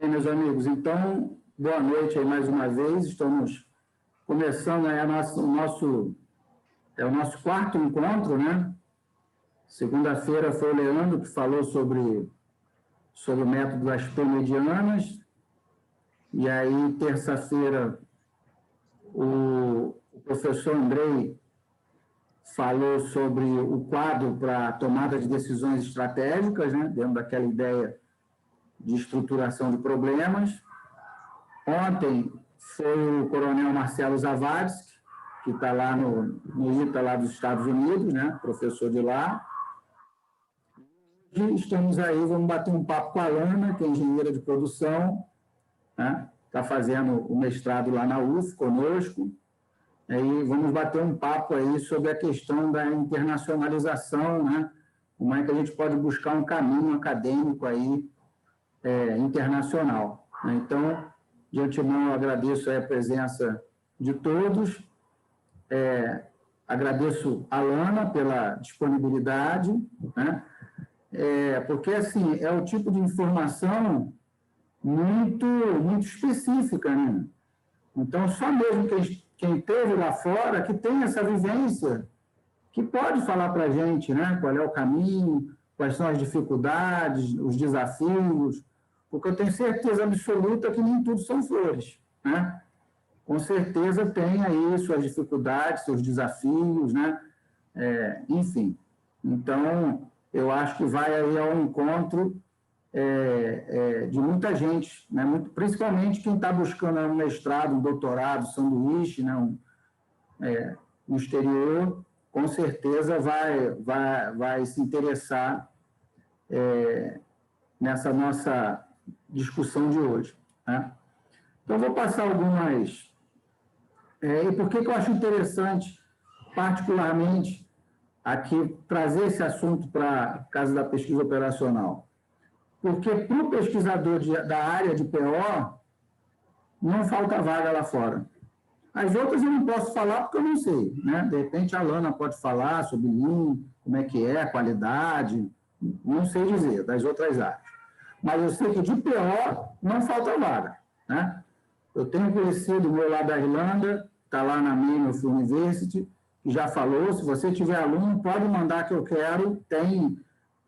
Bem, meus amigos, então, boa noite aí mais uma vez. Estamos começando aí o nosso quarto encontro, né? Segunda-feira foi o Leandro que falou sobre o método das P-medianas, e aí, terça-feira, o professor Andrei falou sobre o quadro para tomada de decisões estratégicas, né? Dentro daquela ideia de estruturação de problemas. Ontem foi o coronel Marcelo Zavadski, que está lá no ITA, lá dos Estados Unidos, né? Professor de lá. E estamos aí, vamos bater um papo com a Alana, que é engenheira de produção, né? Está fazendo o mestrado lá na UF conosco. Aí vamos bater um papo aí sobre a questão da internacionalização, né? Como é que a gente pode buscar um caminho acadêmico aí internacional, né? Então, de antemão, eu agradeço a presença de todos, agradeço a Alana pela disponibilidade, né? Porque, assim, é o tipo de informação muito específica, né? Então, só mesmo quem esteve lá fora, que tem essa vivência, que pode falar para a gente, né? Qual é o caminho, quais são as dificuldades, os desafios, porque eu tenho certeza absoluta que nem tudo são flores, né? Com certeza tem aí suas dificuldades, seus desafios, né? Enfim. Então, eu acho que vai aí ao encontro de muita gente, né? Principalmente quem está buscando um mestrado, um doutorado, sanduíche, né? No exterior, com certeza vai se interessar nessa nossa discussão de hoje, né? Então, vou passar algumas... e por que eu acho interessante, particularmente, aqui, trazer esse assunto para a Casa da Pesquisa Operacional? Porque para o pesquisador da área de PO, não falta vaga lá fora. As outras eu não posso falar porque eu não sei, né? De repente, a Alana pode falar sobre Lean, como é que é, a qualidade, não sei dizer, das outras áreas. Mas eu sei que de PO não falta vaga, né? Eu tenho conhecido o meu lá da Irlanda, está lá na Maynooth University, que já falou, se você tiver aluno, pode mandar que eu quero,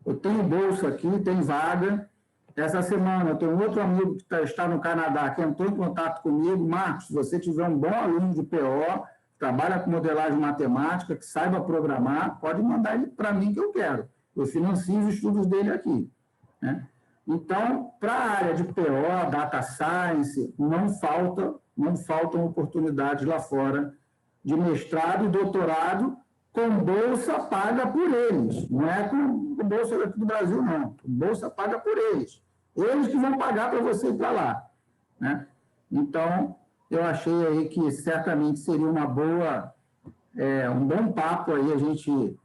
eu tenho bolsa aqui, tem vaga. Essa semana eu tenho outro amigo que está no Canadá, que entrou em contato comigo. Marcos, se você tiver um bom aluno de PO, trabalha com modelagem matemática, que saiba programar, pode mandar ele para mim que eu quero. Eu financio os estudos dele aqui, né? Então, para a área de PO, Data Science, não faltam oportunidades lá fora de mestrado e doutorado com bolsa paga por eles. Não é com bolsa daqui do Brasil, não. Bolsa paga por eles. Eles que vão pagar para você ir para lá, né? Então, eu achei aí que certamente seria uma boa, um bom papo aí a gente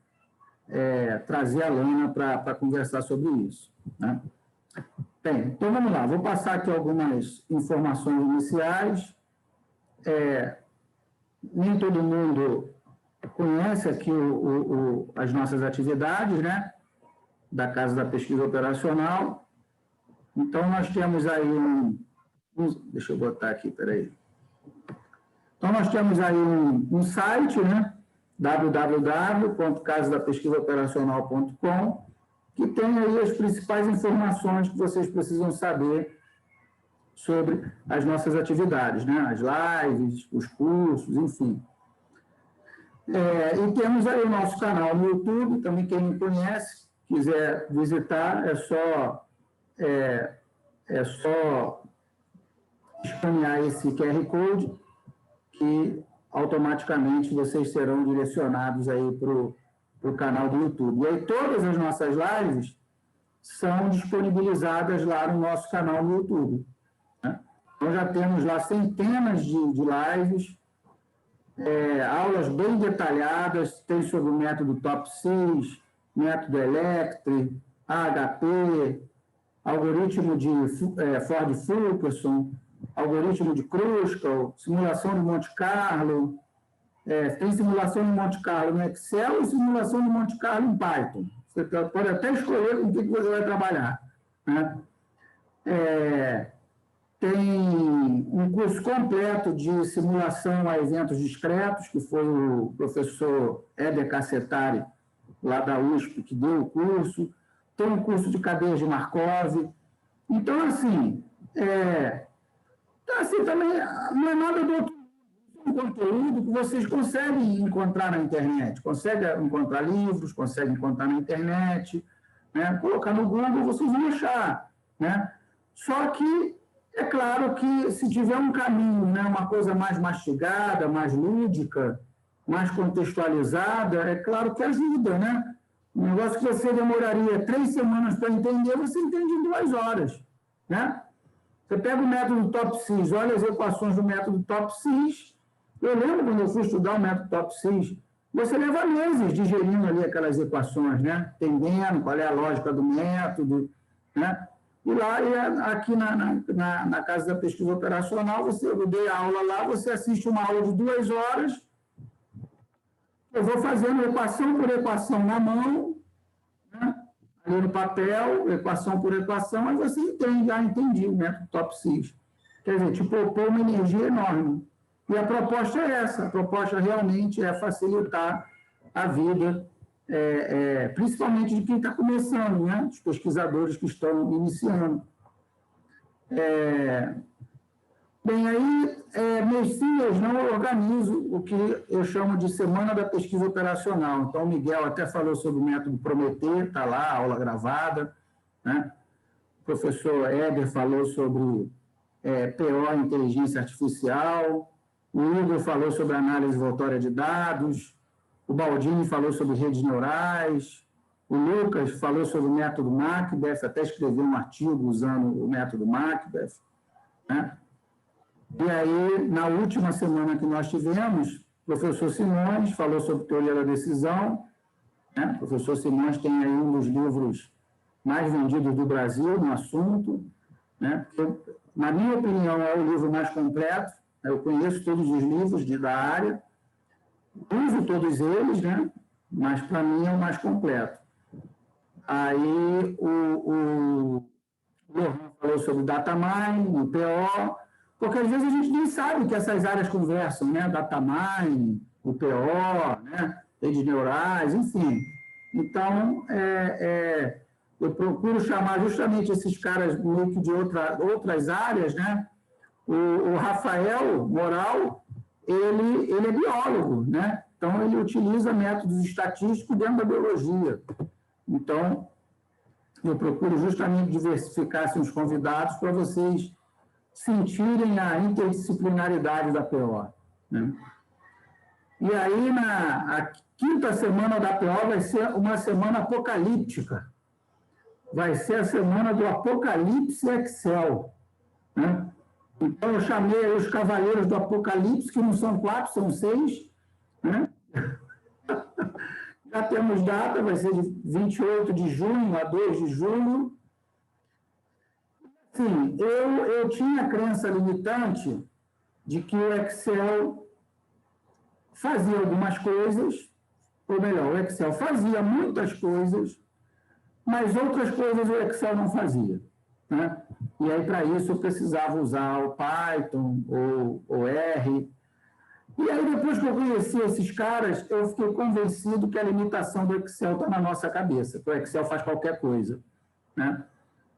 trazer a Alana para conversar sobre isso, né? Bem, então vamos lá. Vou passar aqui algumas informações iniciais. Nem todo mundo conhece aqui as nossas atividades, né? Da Casa da Pesquisa Operacional. Então, nós temos aí deixa eu botar aqui, peraí. Então, nós temos aí um site, né? www.casadapesquisaoperacional.com, que tem aí as principais informações que vocês precisam saber sobre as nossas atividades, né? As lives, os cursos, enfim. E temos aí o nosso canal no YouTube, também quem não conhece, quiser visitar, é só escanear esse QR Code que automaticamente vocês serão direcionados aí para o canal do YouTube. E aí todas as nossas lives são disponibilizadas lá no nosso canal no YouTube, né? Então já temos lá centenas de lives, aulas bem detalhadas, tem sobre o método Top 6, método Electric, AHP, algoritmo de Ford-Fulkerson, algoritmo de Kruskal, simulação de Monte Carlo, tem simulação de Monte Carlo no Excel e simulação de Monte Carlo em Python. Você pode até escolher com o que você vai trabalhar, né? tem um curso completo de simulação a eventos discretos, que foi o professor Éder Cassetari, lá da USP, que deu o curso. Tem um curso de cadeias de Markov. Então, assim, também não é nada do outro conteúdo que vocês conseguem encontrar na internet. Conseguem encontrar livros, conseguem encontrar na internet, né? Colocar no Google, vocês vão achar, né? Só que é claro que se tiver um caminho, né, uma coisa mais mastigada, mais lúdica, mais contextualizada, é claro que ajuda, né? Um negócio que você demoraria 3 semanas para entender, você entende em 2 horas, né? Você pega o método TOPSIS, olha as equações do método TOPSIS. Eu lembro quando eu fui estudar o método TOPSIS, você leva meses digerindo ali aquelas equações, né? Entendendo qual é a lógica do método, né? E lá, aqui na Casa da Pesquisa Operacional, eu dei a aula lá, você assiste uma aula de 2 horas, eu vou fazendo equação por equação na mão, né? Ali no papel, equação por equação, aí você entende, entendi o método TOPSIS. Quer dizer, te poupou uma energia enorme. E a proposta é essa, a proposta realmente é facilitar a vida, principalmente de quem está começando, né? Os pesquisadores que estão iniciando. Bem, aí, mês não, eu organizo o que eu chamo de Semana da Pesquisa Operacional. Então, o Miguel até falou sobre o método Prometer, está lá, a aula gravada, né? O professor Éder falou sobre PO, Inteligência Artificial, o Igor falou sobre análise voltória de dados, o Baldini falou sobre redes neurais, o Lucas falou sobre o método Macbeth, até escreveu um artigo usando o método Macbeth, né? E aí, na última semana que nós tivemos, o professor Simões falou sobre teoria da decisão, né? O professor Simões tem aí um dos livros mais vendidos do Brasil no assunto, né? Porque, na minha opinião, é o livro mais completo. Eu conheço todos os livros da área, uso todos eles, né? Mas, para mim, é o mais completo. Aí, o Lohan falou sobre data mining, o PO, porque, às vezes, a gente nem sabe que essas áreas conversam, né? Data mining, o PO, né? Redes neurais, enfim. Então, eu procuro chamar justamente esses caras meio que de outras áreas, né? O Rafael Moral, ele é biólogo, né? Então, ele utiliza métodos estatísticos dentro da biologia. Então, eu procuro justamente diversificar assim, os convidados para vocês sentirem a interdisciplinaridade da PO, né? E aí, a 5ª semana da PO vai ser uma semana apocalíptica. Vai ser a semana do Apocalipse Excel, né? Então, eu chamei os Cavaleiros do Apocalipse, que não são 4, são 6, né? Já temos data, vai ser de 28 de junho a 2 de julho. Sim, eu tinha a crença limitante de que o Excel fazia algumas coisas, ou melhor, o Excel fazia muitas coisas, mas outras coisas o Excel não fazia, né? E aí, para isso, eu precisava usar o Python ou o R. E aí, depois que eu conheci esses caras, eu fiquei convencido que a limitação do Excel está na nossa cabeça, que o Excel faz qualquer coisa, né?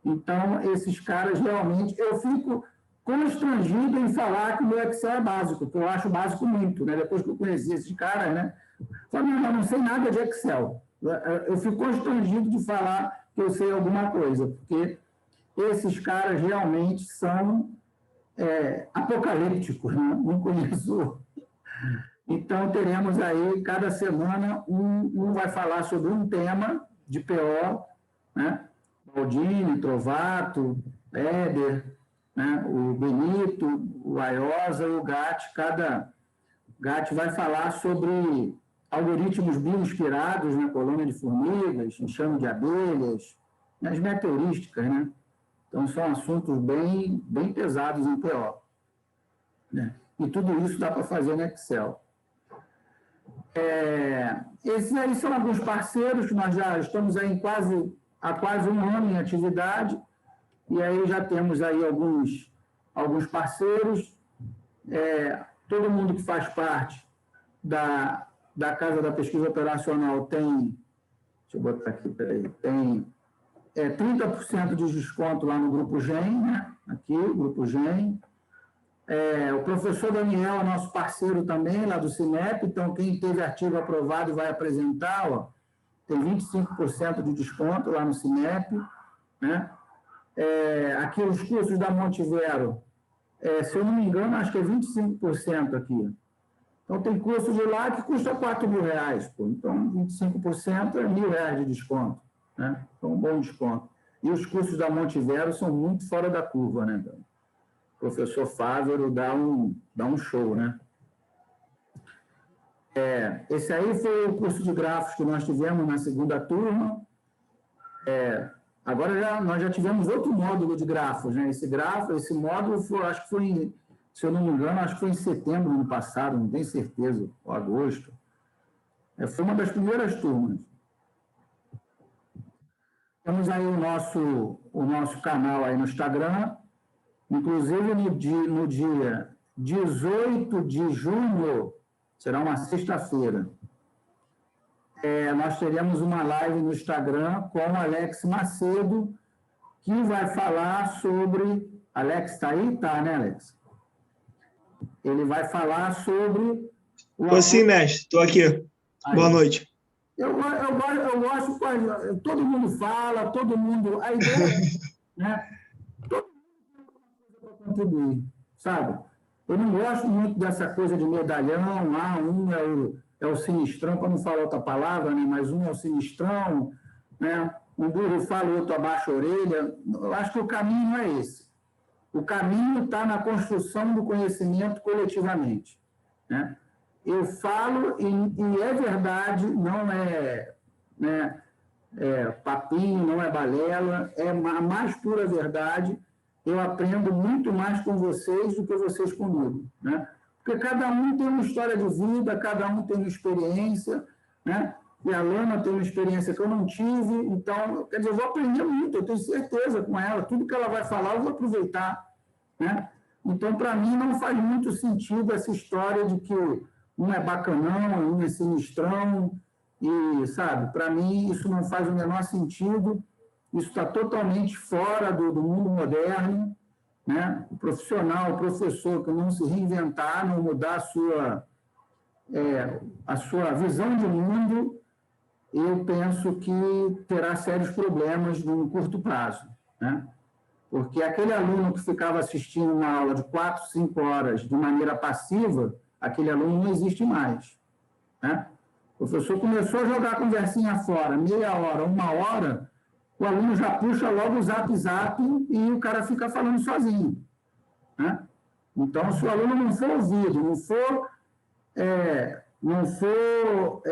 Então, esses caras, realmente, eu fico constrangido em falar que o meu Excel é básico, porque eu acho básico muito, né? Depois que eu conheci esses caras, né? Eu falei, não sei nada de Excel. Eu fico constrangido de falar que eu sei alguma coisa, porque esses caras realmente são apocalípticos, né? Não conheço. Então, teremos aí, cada semana, um vai falar sobre um tema de PO, né? Baldini, Trovato, Éder, né? O Benito, o Aiosa e o Gatti. Cada Gatti vai falar sobre algoritmos bioinspirados na colônia de formigas, enxame de abelhas, as meteorísticas, né? Então, são assuntos bem pesados em PO, né? E tudo isso dá para fazer no Excel. Esses aí são alguns parceiros que nós já estamos aí há quase um ano em atividade, e aí já temos aí alguns parceiros, todo mundo que faz parte da Casa da Pesquisa Operacional tem, deixa eu botar aqui, peraí, tem 30% de desconto lá no Grupo GEM, né? Aqui, Grupo GEM. O professor Daniel é nosso parceiro também, lá do Cinep, então quem teve artigo aprovado e vai apresentar, ó, tem 25% de desconto lá no Cinep, né? Aqui os cursos da Montivero, se eu não me engano, acho que é 25% aqui. Então, tem curso de lá que custa R$4.000, pô. Então, 25% é R$1.000 de desconto, né? Então, um bom desconto. E os cursos da Montivero são muito fora da curva, né? O professor Fávero dá um show, né? Esse aí foi o curso de grafos que nós tivemos na segunda turma. Agora nós já tivemos outro módulo de grafos, né? Esse módulo acho que foi, se eu não me engano, acho que foi em setembro do ano passado, não tenho certeza, ou agosto. Foi uma das primeiras turmas. Temos aí o nosso canal aí no Instagram, inclusive no dia 18 de junho, será uma sexta-feira, nós teremos uma live no Instagram com o Alex Macedo, que vai falar sobre... Alex está aí? Tá, né, Alex? Ele vai falar sobre... Estou sim, mestre. Estou aqui. Aí. Boa noite. Eu gosto... Todo mundo fala, todo mundo... A ideia, né? Todo mundo tem alguma coisa para contribuir, sabe? Eu não gosto muito dessa coisa de medalhão, um é o sinistrão, para não falar outra palavra, né? Mas um é o sinistrão, né? Um burro fala, o outro abaixa a orelha. Eu acho que o caminho não é esse. O caminho está na construção do conhecimento coletivamente, né? Eu falo, e é verdade, não é, né, papinho, não é balela, é a mais pura verdade. Eu aprendo muito mais com vocês do que vocês comigo, né? Porque cada um tem uma história de vida, cada um tem uma experiência, né? E a Lana tem uma experiência que eu não tive, então, quer dizer, eu vou aprender muito, eu tenho certeza com ela, tudo que ela vai falar eu vou aproveitar, né? Então, para mim, não faz muito sentido essa história de que um é bacanão, um é sinistrão, e, sabe, para mim isso não faz o menor sentido, isso está totalmente fora do mundo moderno, né? O profissional, o professor que não se reinventar, não mudar a sua visão de mundo, eu penso que terá sérios problemas no curto prazo, né? Porque aquele aluno que ficava assistindo uma aula de 4, 5 horas de maneira passiva, aquele aluno não existe mais, né? O professor começou a jogar a conversinha fora, meia hora, uma hora, o aluno já puxa logo o zap e o cara fica falando sozinho, né? Então, se o aluno não for ouvido, não for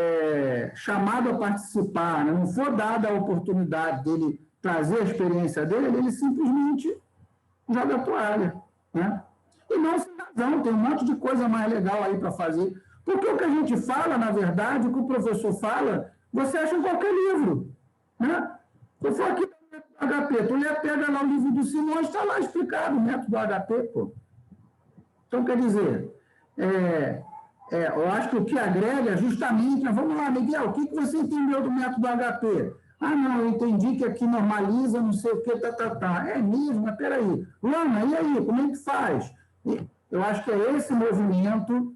chamado a participar, né? Não for dada a oportunidade dele trazer a experiência dele, ele simplesmente joga a toalha, né? E não sem razão, tem um monte de coisa mais legal aí para fazer. Porque o que a gente fala, na verdade, o que o professor fala, você acha em qualquer livro, né? Se eu for aqui no método HP, tu pega lá o livro do Simões, está lá explicado o método HP, pô. Então, quer dizer, eu acho que o que agrega é justamente... Vamos lá, Miguel, o que você entendeu do método HP? Ah, não, eu entendi que aqui normaliza, não sei o que, É mesmo, mas peraí. Lana, e aí, como é que faz? Eu acho que é esse movimento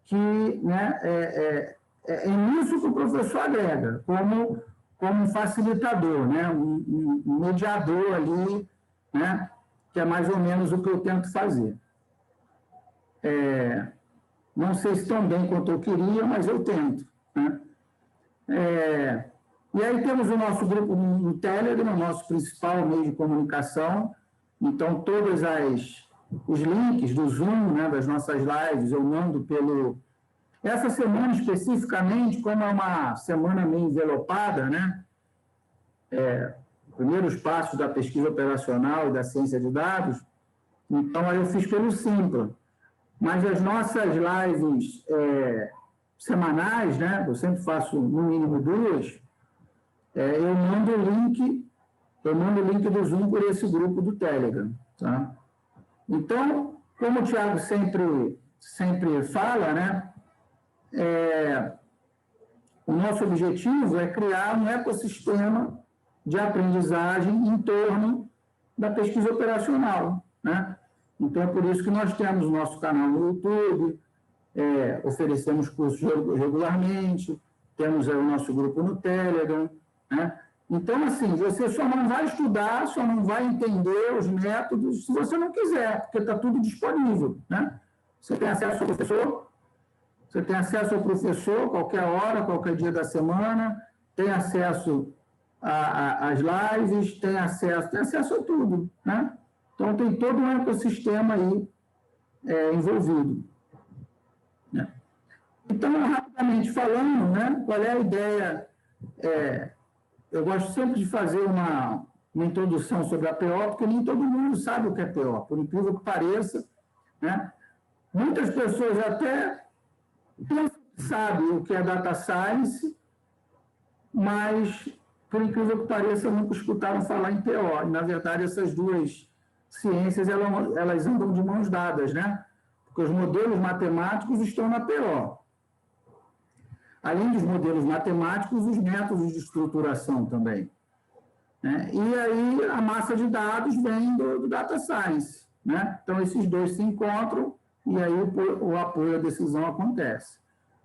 que, né, é nisso que o professor agrega, como um facilitador, né, um mediador ali, né, que é mais ou menos o que eu tento fazer. Não sei se tão bem quanto eu queria, mas eu tento, né? E aí temos o nosso grupo no Telegram, o nosso principal meio de comunicação. Então, todos os links do Zoom, né, das nossas lives, eu mando pelo... Essa semana, especificamente, como é uma semana meio envelopada, né? Primeiros passos da pesquisa operacional e da ciência de dados, então aí eu fiz pelo Simpla. Mas as nossas lives semanais, né? Eu sempre faço no mínimo 2, eu mando o link do Zoom por esse grupo do Telegram, tá? Então, como o Thiago sempre fala, né, o nosso objetivo é criar um ecossistema de aprendizagem em torno da pesquisa operacional, né? Então, é por isso que nós temos o nosso canal no YouTube, oferecemos cursos regularmente, temos aí o nosso grupo no Telegram, né? Então, assim, você só não vai estudar, só não vai entender os métodos se você não quiser, porque está tudo disponível, né? Você tem acesso ao professor, qualquer hora, qualquer dia da semana, tem acesso às lives, tem acesso a tudo, né? Então, tem todo um ecossistema aí envolvido. Né? Então, rapidamente falando, né, qual é a ideia? Eu gosto sempre de fazer uma introdução sobre a PO, porque nem todo mundo sabe o que é PO, por incrível que pareça, né? Muitas pessoas até pensam que sabem o que é Data Science, mas, por incrível que pareça, nunca escutaram falar em PO. E, na verdade, essas duas ciências, elas andam de mãos dadas, né? Porque os modelos matemáticos estão na PO. Além dos modelos matemáticos, os métodos de estruturação também. Né? E aí, a massa de dados vem do Data Science. Né? Então, esses dois se encontram e aí o apoio à decisão acontece.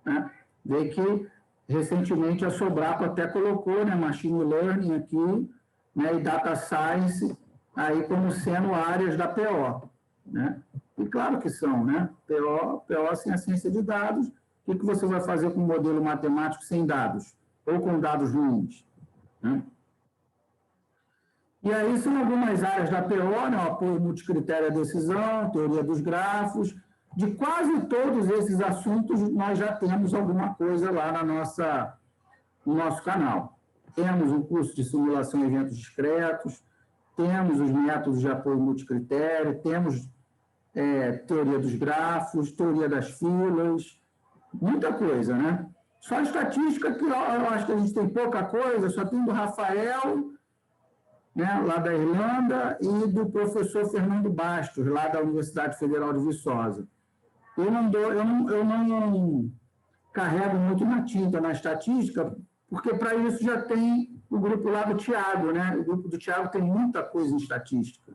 Né? Vê que, recentemente, a Sobraco até colocou, né, Machine Learning aqui, né, e Data Science aí como sendo áreas da PO. Né? E claro que são, né? PO sem a ciência de dados. O que você vai fazer com um modelo matemático sem dados? Ou com dados ruins? Né? E aí são algumas áreas da PO, né? O apoio multicritério à decisão, teoria dos grafos. De quase todos esses assuntos, nós já temos alguma coisa lá no nosso canal. Temos um curso de simulação de eventos discretos, temos os métodos de apoio multicritério, temos teoria dos grafos, teoria das filas, muita coisa, né? Só a estatística, que eu acho que a gente tem pouca coisa, só tem do Rafael, né, lá da Irlanda, e do professor Fernando Bastos, lá da Universidade Federal de Viçosa. Eu não carrego muito na tinta na estatística, porque para isso já tem o grupo lá do Thiago, né? O grupo do Thiago tem muita coisa em estatística.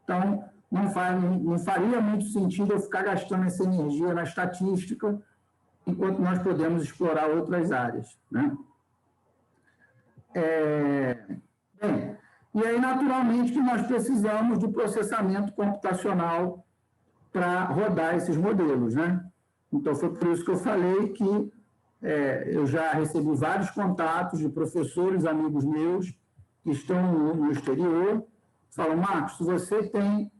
Então, não faria muito sentido eu ficar gastando essa energia na estatística, enquanto nós podemos explorar outras áreas. Né? Bem, e aí, naturalmente, que nós precisamos de processamento computacional para rodar esses modelos. Né? Então, foi por isso que eu falei que eu já recebi vários contatos de professores, amigos meus, que estão no exterior, falam, Marcos, se você tem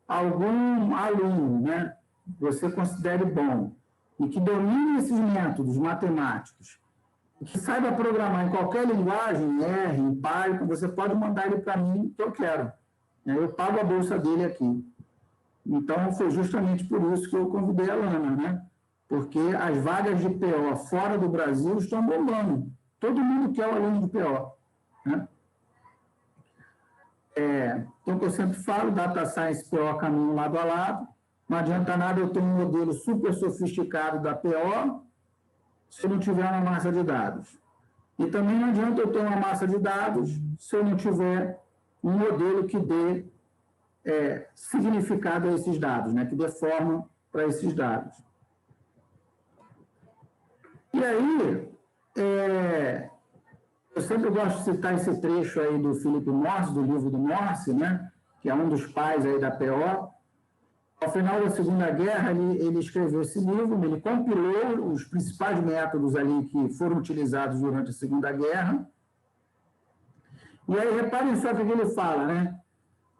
algum aluno, né, que você considere bom, e que domine esses métodos matemáticos, e que saiba programar em qualquer linguagem, em R, em Python, você pode mandar ele para mim, que eu quero. Eu pago a bolsa dele aqui. Então, foi justamente por isso que eu convidei a Lana, né? Porque as vagas de PO fora do Brasil estão bombando. Todo mundo quer o aluno de PO. Né? Então, o que eu sempre falo, Data Science e PO caminham lado a lado. Não adianta nada eu ter um modelo super sofisticado da PO se eu não tiver uma massa de dados. E também não adianta eu ter uma massa de dados se eu não tiver um modelo que dê significado a esses dados, né? Que dê forma para esses dados. E aí, eu sempre gosto de citar esse trecho aí do Philip Morse, do livro do Morse, né? Que é um dos pais aí da PO. Ao final da Segunda Guerra, ele escreveu esse livro, ele compilou os principais métodos ali que foram utilizados durante a Segunda Guerra. E aí, reparem só o que ele fala, né?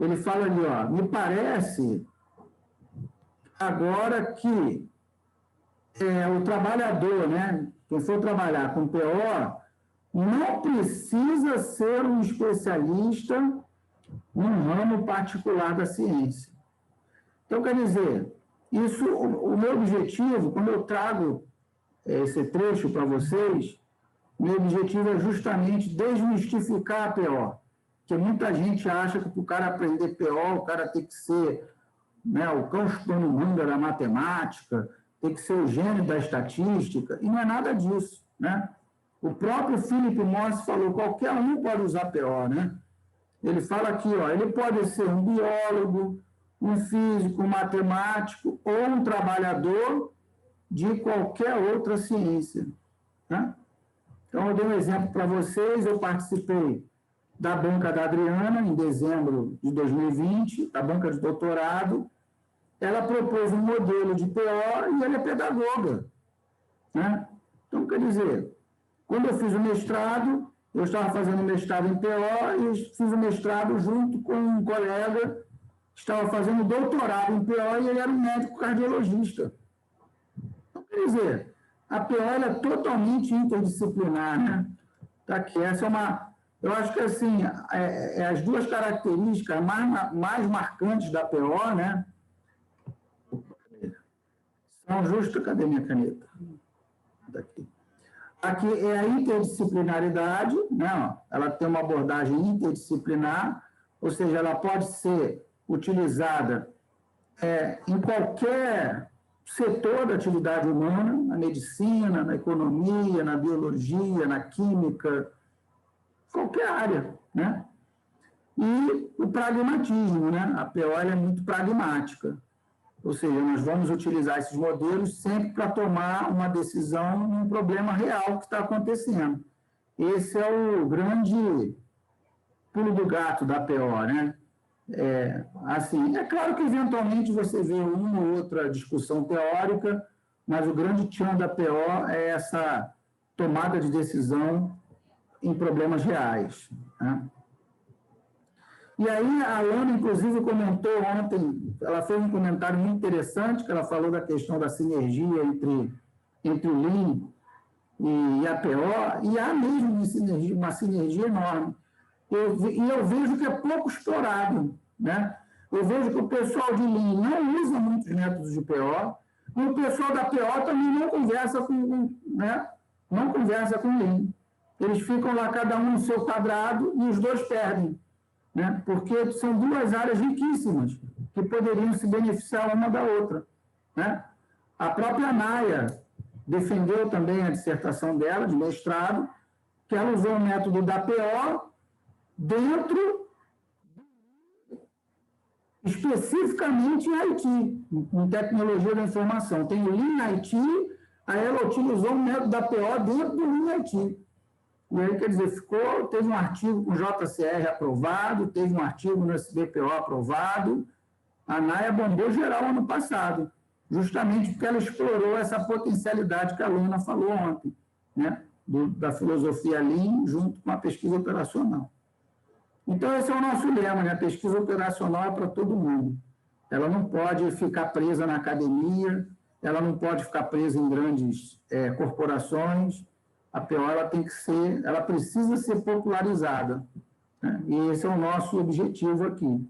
Ele fala ali, ó, me parece agora que o trabalhador, né, quem for trabalhar com PO, não precisa ser um especialista num ramo particular da ciência. Então, quer dizer, o meu objetivo, quando eu trago esse trecho para vocês, meu objetivo é justamente desmistificar a PO. Porque muita gente acha que para o cara aprender PO, o cara tem que ser né, o cão chupando manga da matemática, tem que ser o gênio da estatística, e não é nada disso, né? O próprio Philip Morris falou, qualquer um pode usar PO, né? Ele fala aqui, ó, ele pode ser um biólogo, um físico, um matemático ou um trabalhador de qualquer outra ciência, né? Então, eu dei um exemplo para vocês, eu participei da banca da Adriana, em dezembro de 2020, da banca de doutorado. Ela propôs um modelo de PO e ela é pedagoga, né? Então, quer dizer, quando eu fiz o mestrado, eu estava fazendo mestrado em PO e fiz o mestrado junto com um colega que estava fazendo doutorado em PO e ele era um médico cardiologista. Então, quer dizer, a PO é totalmente interdisciplinar, né? Tá aqui, essa é uma... Eu acho que, assim, as duas características mais marcantes da PO, né? São justas... Cadê minha caneta? Daqui. Aqui é a interdisciplinaridade, né? Ela tem uma abordagem interdisciplinar, ou seja, ela pode ser utilizada em qualquer setor da atividade humana, na medicina, na economia, na biologia, na química, qualquer área, né? E o pragmatismo, né? A PO é muito pragmática, ou seja, nós vamos utilizar esses modelos sempre para tomar uma decisão num problema real que está acontecendo. Esse é o grande pulo do gato da PO, né? Assim, é claro que eventualmente você vê uma ou outra discussão teórica, mas o grande tchan da PO é essa tomada de decisão em problemas reais, né? E aí a Alana, inclusive, comentou ontem, ela fez um comentário muito interessante, que ela falou da questão da sinergia entre o Lean e a PO, e há mesmo uma sinergia enorme. E eu vejo que é pouco explorado, né? Eu vejo que o pessoal de Lean não usa muitos métodos de PO, e o pessoal da PO também não conversa com, né? Não conversa com Lean. Eles ficam lá, cada um no seu quadrado, e os dois perdem, né? Porque são duas áreas riquíssimas, que poderiam se beneficiar uma da outra, né? A própria Naya defendeu também a dissertação dela, de mestrado, que ela usou o método da PO dentro, especificamente em IT, em tecnologia da informação. Tem o Lean IT, aí ela utilizou o método da PO dentro do Lean IT. E aí, quer dizer, teve um artigo com o JCR aprovado, teve um artigo no SBPO aprovado. A Naya bombou geral ano passado, justamente porque ela explorou essa potencialidade que a Luna falou ontem, né? Da filosofia Lean junto com a pesquisa operacional. Então, esse é o nosso lema, né? A pesquisa operacional é para todo mundo. Ela não pode ficar presa na academia, ela não pode ficar presa em grandes corporações. A PO ela precisa ser popularizada, né? E esse é o nosso objetivo aqui.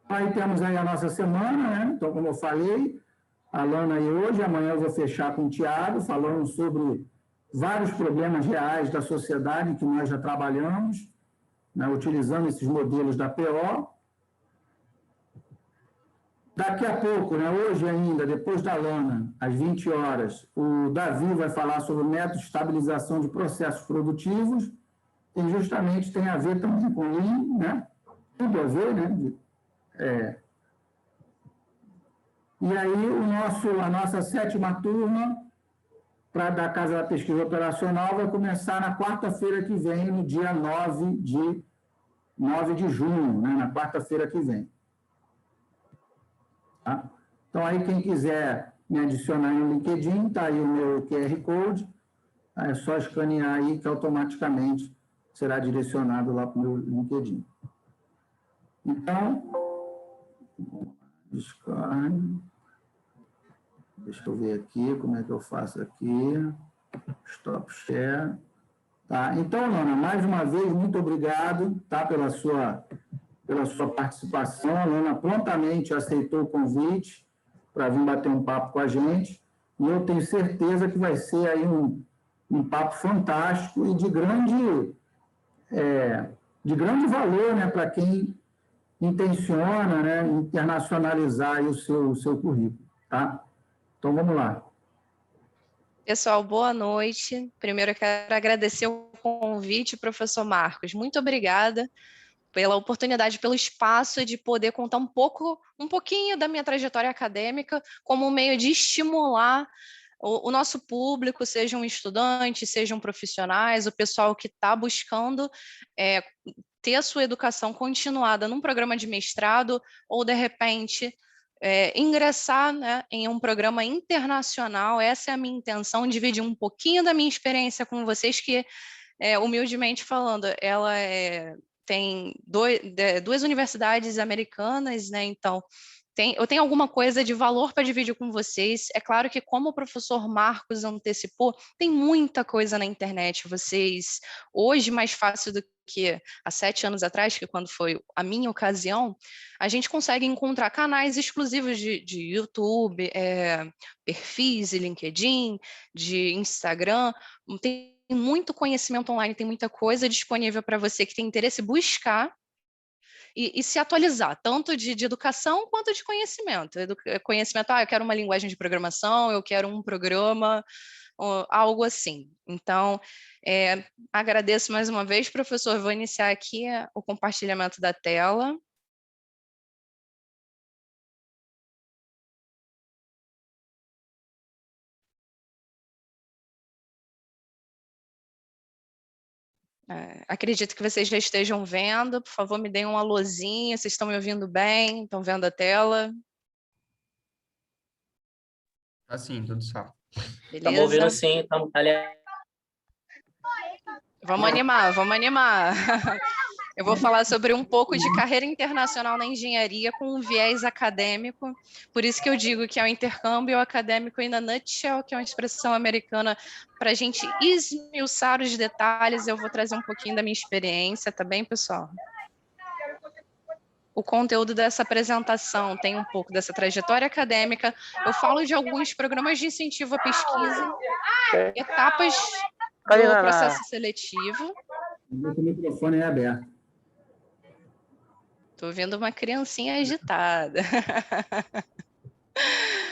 Aí temos aí a nossa semana, né? Então, como eu falei, a Lana aí hoje, amanhã eu vou fechar com o Tiago, falando sobre vários problemas reais da sociedade que nós já trabalhamos, né? Utilizando esses modelos da PO. Daqui a pouco, né, hoje ainda, depois da Lana, às 20 horas, o Davi vai falar sobre o método de estabilização de processos produtivos, que justamente tem a ver também com o Lean, né? Tudo a ver, né? E aí, a nossa 7ª turma, da Casa da Pesquisa Operacional, vai começar na quarta-feira que vem, no dia 9 de junho, né? Na quarta-feira que vem. Tá? Então, aí, quem quiser me adicionar no LinkedIn, está aí o meu QR Code, é só escanear aí que automaticamente será direcionado lá para o meu LinkedIn. Então, escane. Deixa eu ver aqui como é que eu faço aqui. Stop share. Tá? Então, Lana, mais uma vez, muito obrigado, tá, pela sua participação. A Lana prontamente aceitou o convite para vir bater um papo com a gente, e eu tenho certeza que vai ser aí um papo fantástico e de grande valor, né, para quem intenciona, né, internacionalizar aí o seu currículo, tá? Então, vamos lá. Pessoal, boa noite. Primeiro, eu quero agradecer o convite, professor Marcos. Muito obrigada pela oportunidade, pelo espaço de poder contar um pouquinho da minha trajetória acadêmica como um meio de estimular o nosso público, sejam estudantes, sejam profissionais, o pessoal que está buscando ter a sua educação continuada num programa de mestrado ou, de repente, ingressar, né, em um programa internacional. Essa é a minha intenção, dividir um pouquinho da minha experiência com vocês, que, humildemente falando, ela tem duas universidades americanas, né? Então, eu tenho alguma coisa de valor para dividir com vocês. É claro que, como o professor Marcos antecipou, tem muita coisa na internet. Vocês, hoje, mais fácil do que há 7 anos atrás, que quando foi a minha ocasião, a gente consegue encontrar canais exclusivos de YouTube, perfis de LinkedIn, de Instagram. Tem muito conhecimento online, tem muita coisa disponível para você que tem interesse buscar e se atualizar, tanto de educação quanto de conhecimento. Conhecimento, eu quero uma linguagem de programação, eu quero um programa, algo assim. Então, agradeço mais uma vez, professor. Vou iniciar aqui o compartilhamento da tela. Acredito que vocês já estejam vendo. Por favor, me deem um alôzinho. Vocês estão me ouvindo bem? Estão vendo a tela? Assim, tudo certo. Beleza? Estamos ouvindo sim, estamos ali. Vamos animar, vamos animar. Eu vou falar sobre um pouco de carreira internacional na engenharia com um viés acadêmico. Por isso que eu digo que é o intercâmbio acadêmico in a nutshell, que é uma expressão americana. Para a gente esmiuçar os detalhes, eu vou trazer um pouquinho da minha experiência, tá bem, pessoal? O conteúdo dessa apresentação tem um pouco dessa trajetória acadêmica. Eu falo de alguns programas de incentivo à pesquisa, etapas do processo seletivo. O microfone é aberto. Estou vendo uma criancinha agitada.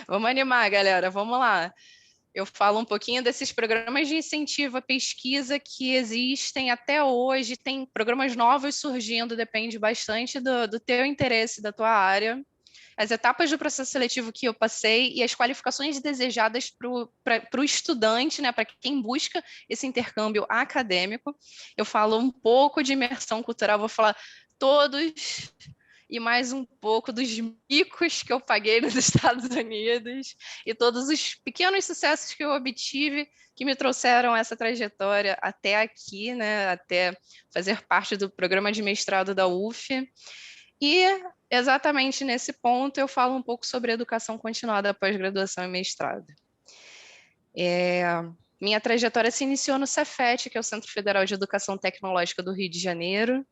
Vamos animar, galera, vamos lá. Eu falo um pouquinho desses programas de incentivo à pesquisa que existem até hoje. Tem programas novos surgindo, depende bastante do teu interesse, da tua área. As etapas do processo seletivo que eu passei e as qualificações desejadas para o estudante, né, para quem busca esse intercâmbio acadêmico. Eu falo um pouco de imersão cultural, vou falar todos e mais um pouco dos micos que eu paguei nos Estados Unidos e todos os pequenos sucessos que eu obtive que me trouxeram essa trajetória até aqui, né, até fazer parte do programa de mestrado da UF. E exatamente nesse ponto eu falo um pouco sobre educação continuada após graduação e mestrado. Minha trajetória se iniciou no Cefet, que é o Centro Federal de Educação Tecnológica do Rio de Janeiro.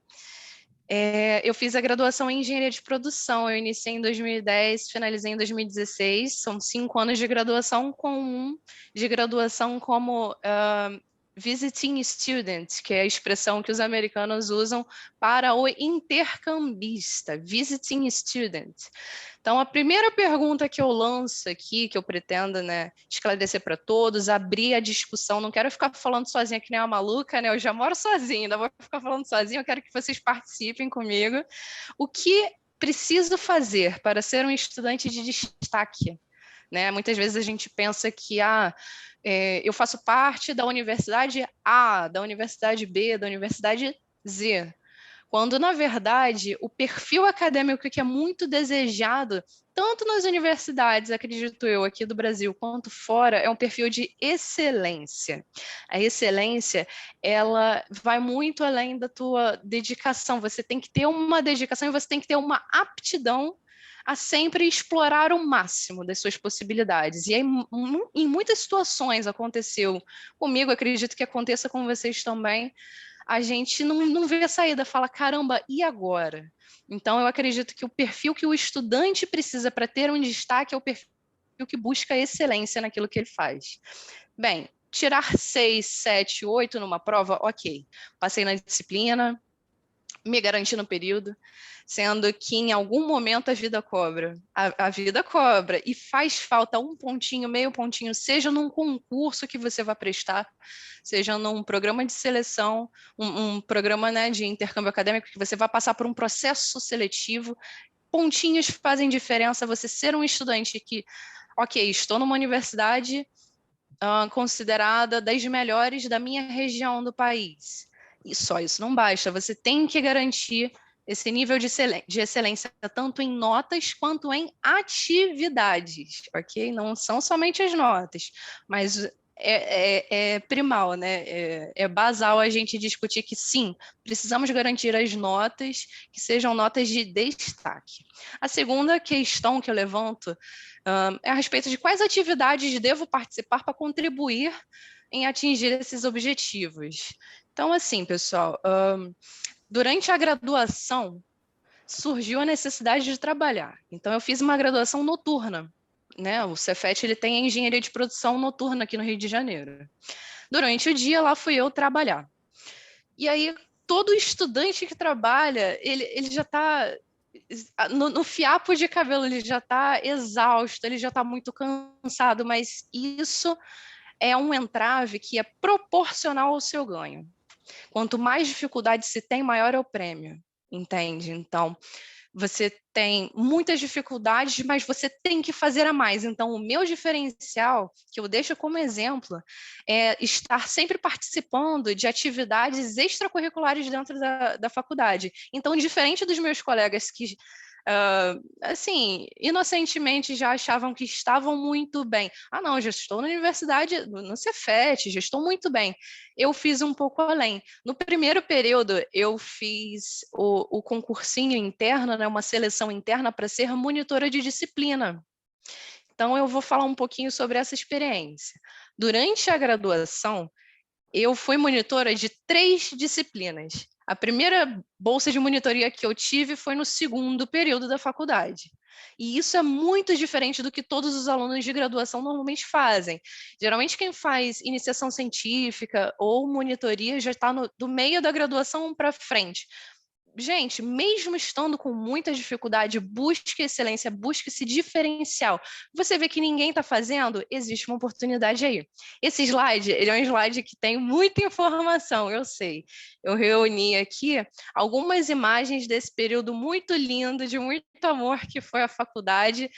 Eu fiz a graduação em Engenharia de Produção. Eu iniciei em 2010, finalizei em 2016. São 5 anos de graduação, com um de graduação como visiting student, que é a expressão que os americanos usam para o intercambista, visiting student. Então, a primeira pergunta que eu lanço aqui, que eu pretendo, né, esclarecer para todos, abrir a discussão, não quero ficar falando sozinha que nem uma maluca, né? Eu já moro sozinha, ainda vou ficar falando sozinha, eu quero que vocês participem comigo. O que preciso fazer para ser um estudante de destaque? Né? Muitas vezes a gente pensa que eu faço parte da universidade A, da universidade B, da universidade Z, quando, na verdade, o perfil acadêmico que é muito desejado, tanto nas universidades, acredito eu, aqui do Brasil, quanto fora, é um perfil de excelência. A excelência, ela vai muito além da tua dedicação. Você tem que ter uma dedicação e você tem que ter uma aptidão a sempre explorar o máximo das suas possibilidades. E aí, em muitas situações aconteceu comigo, acredito que aconteça com vocês também, a gente não vê a saída, fala, caramba, e agora? Então, eu acredito que o perfil que o estudante precisa para ter um destaque é o perfil que busca excelência naquilo que ele faz. Bem, tirar 6, 7, 8 numa prova, ok. Passei na disciplina, me garantir no período, sendo que em algum momento a vida cobra. A vida cobra e faz falta um pontinho, meio pontinho, seja num concurso que você vai prestar, seja num programa de seleção, um programa, né, de intercâmbio acadêmico, que você vai passar por um processo seletivo. Pontinhos fazem diferença. Você ser um estudante que, ok, estou numa universidade considerada das melhores da minha região do país. E só isso não basta, você tem que garantir esse nível de excelência, tanto em notas quanto em atividades, ok? Não são somente as notas, mas é primal, né? É basal a gente discutir que sim, precisamos garantir as notas que sejam notas de destaque. A segunda questão que eu levanto é a respeito de quais atividades devo participar para contribuir em atingir esses objetivos. Então, assim, pessoal, durante a graduação, surgiu a necessidade de trabalhar. Então, eu fiz uma graduação noturna, né? O Cefet, ele tem a engenharia de produção noturna aqui no Rio de Janeiro. Durante o dia, lá fui eu trabalhar. E aí, todo estudante que trabalha, ele já está no fiapo de cabelo, ele já está exausto, ele já está muito cansado, mas isso é um entrave que é proporcional ao seu ganho. Quanto mais dificuldade se tem, maior é o prêmio, entende? Então, você tem muitas dificuldades, mas você tem que fazer a mais. Então, o meu diferencial, que eu deixo como exemplo, é estar sempre participando de atividades extracurriculares dentro da faculdade. Então, diferente dos meus colegas que assim, inocentemente já achavam que estavam muito bem. Ah, não, já estou na universidade, no Cefet, já estou muito bem. Eu fiz um pouco além. No primeiro período, eu fiz o concursinho interno, né, uma seleção interna para ser monitora de disciplina. Então, eu vou falar um pouquinho sobre essa experiência. Durante a graduação, eu fui monitora de 3 disciplinas. A primeira bolsa de monitoria que eu tive foi no segundo período da faculdade. E isso é muito diferente do que todos os alunos de graduação normalmente fazem. Geralmente, quem faz iniciação científica ou monitoria já está do meio da graduação para frente. Gente, mesmo estando com muita dificuldade, busque excelência, busque esse diferencial. Você vê que ninguém está fazendo, existe uma oportunidade aí. Esse slide, ele é um slide que tem muita informação, eu sei. Eu reuni aqui algumas imagens desse período muito lindo, de muito amor que foi a faculdade.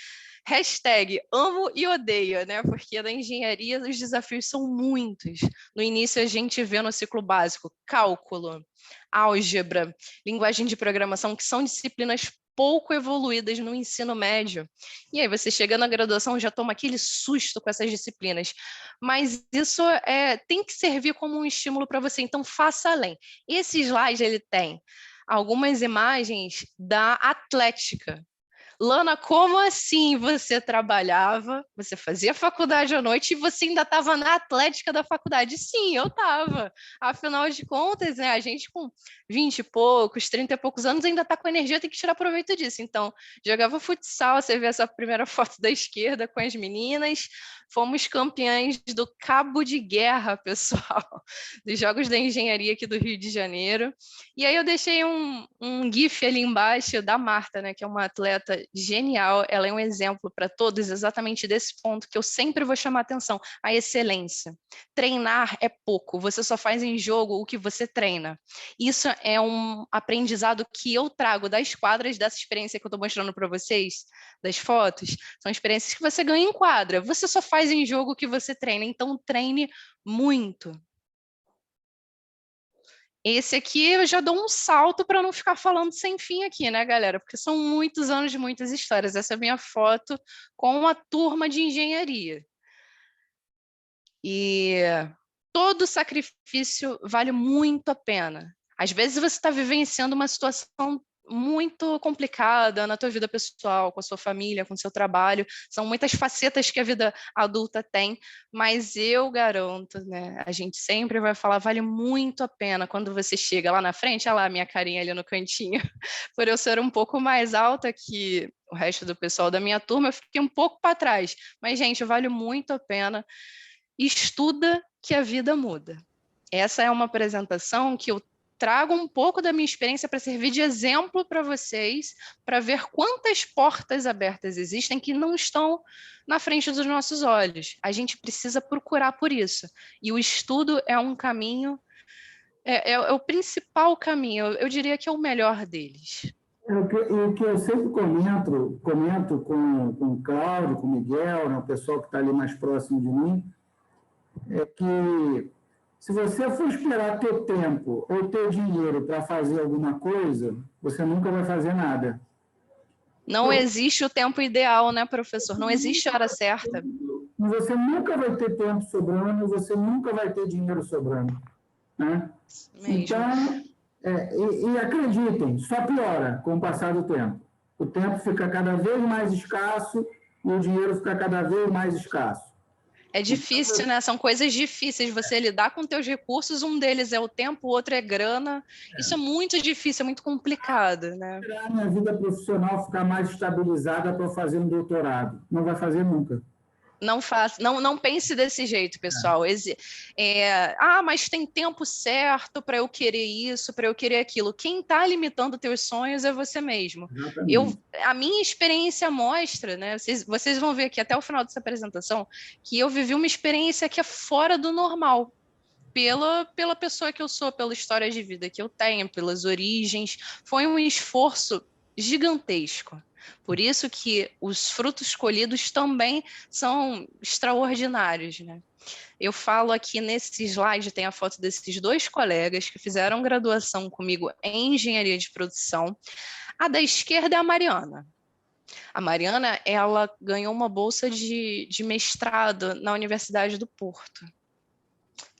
Hashtag amo e odeio, né? Porque na engenharia os desafios são muitos. No início a gente vê no ciclo básico cálculo, álgebra, linguagem de programação, que são disciplinas pouco evoluídas no ensino médio. E aí você chega na graduação já toma aquele susto com essas disciplinas. Mas isso tem que servir como um estímulo para você, então faça além. Esse slide ele tem algumas imagens da atlética. Lana, como assim você trabalhava, você fazia faculdade à noite e você ainda estava na atlética da faculdade? Sim, eu estava. Afinal de contas, né, a gente com 20 e poucos, 30 e poucos anos ainda está com energia, tem que tirar proveito disso. Então, jogava futsal, você vê essa primeira foto da esquerda com as meninas, fomos campeãs do Cabo de Guerra, pessoal, dos Jogos da Engenharia aqui do Rio de Janeiro. E aí eu deixei um GIF ali embaixo da Marta, né, que é uma atleta genial, ela é um exemplo para todos exatamente desse ponto que eu sempre vou chamar atenção, a excelência. Treinar é pouco, você só faz em jogo o que você treina. Isso é um aprendizado que eu trago das quadras, dessa experiência que eu estou mostrando para vocês, das fotos, são experiências que você ganha em quadra, você só faz em jogo o que você treina, então treine muito. Esse aqui eu já dou um salto para não ficar falando sem fim aqui, né, galera? Porque são muitos anos de muitas histórias. Essa é a minha foto com a turma de engenharia. E todo sacrifício vale muito a pena. Às vezes você está vivenciando uma situação muito complicada na tua vida pessoal, com a sua família, com o seu trabalho. São muitas facetas que a vida adulta tem, mas eu garanto, né? A gente sempre vai falar, vale muito a pena quando você chega lá na frente, olha lá a minha carinha ali no cantinho, por eu ser um pouco mais alta que o resto do pessoal da minha turma, eu fiquei um pouco para trás. Mas, gente, vale muito a pena. Estuda que a vida muda. Essa é uma apresentação que eu trago um pouco da minha experiência para servir de exemplo para vocês, para ver quantas portas abertas existem que não estão na frente dos nossos olhos. A gente precisa procurar por isso. E o estudo é um caminho, é o principal caminho, eu diria que é o melhor deles. O que eu sempre comento com o Cláudio, com o Miguel, né, o pessoal que está ali mais próximo de mim, é que se você for esperar ter tempo ou ter dinheiro para fazer alguma coisa, você nunca vai fazer nada. Não existe o tempo ideal, né, professor? Não existe a hora certa. Você nunca vai ter tempo sobrando, você nunca vai ter dinheiro sobrando, né? Então, e acreditem, só piora com o passar do tempo. O tempo fica cada vez mais escasso e o dinheiro fica cada vez mais escasso. É difícil, né? São coisas difíceis você lidar com teus recursos. Um deles é o tempo, o outro é grana. Isso é muito difícil, é muito complicado, né? Esperar a minha vida profissional ficar mais estabilizada para fazer um doutorado. Não vai fazer nunca. Não pense desse jeito, pessoal. Mas tem tempo certo para eu querer isso, para eu querer aquilo. Quem está limitando teus sonhos é você mesmo. A minha experiência mostra, né? Vocês vão ver aqui até o final dessa apresentação que eu vivi uma experiência que é fora do normal. Pela pessoa que eu sou, pela história de vida que eu tenho, pelas origens. Foi um esforço gigantesco. Por isso que os frutos colhidos também são extraordinários, né? Eu falo aqui nesse slide, tem a foto desses dois colegas que fizeram graduação comigo em engenharia de produção. A da esquerda é a Mariana. A Mariana, ela ganhou uma bolsa de mestrado na Universidade do Porto.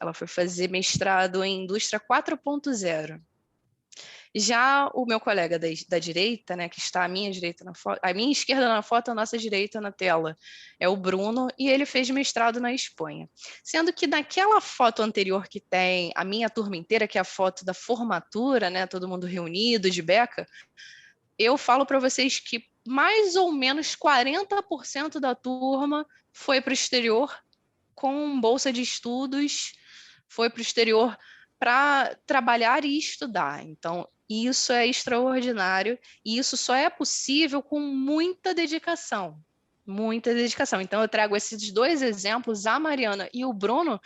Ela foi fazer mestrado em indústria 4.0. Já o meu colega da direita, né, que está à minha direita na foto, à minha esquerda na foto, a nossa direita na tela, é o Bruno, e ele fez mestrado na Espanha. Sendo que naquela foto anterior que tem a minha turma inteira, que é a foto da formatura, né, todo mundo reunido, de beca, eu falo para vocês que mais ou menos 40% da turma foi para o exterior com bolsa de estudos, foi para o exterior para trabalhar e estudar. Então, isso é extraordinário e isso só é possível com muita dedicação. Muita dedicação. Então, eu trago esses dois exemplos, a Mariana e o Bruno,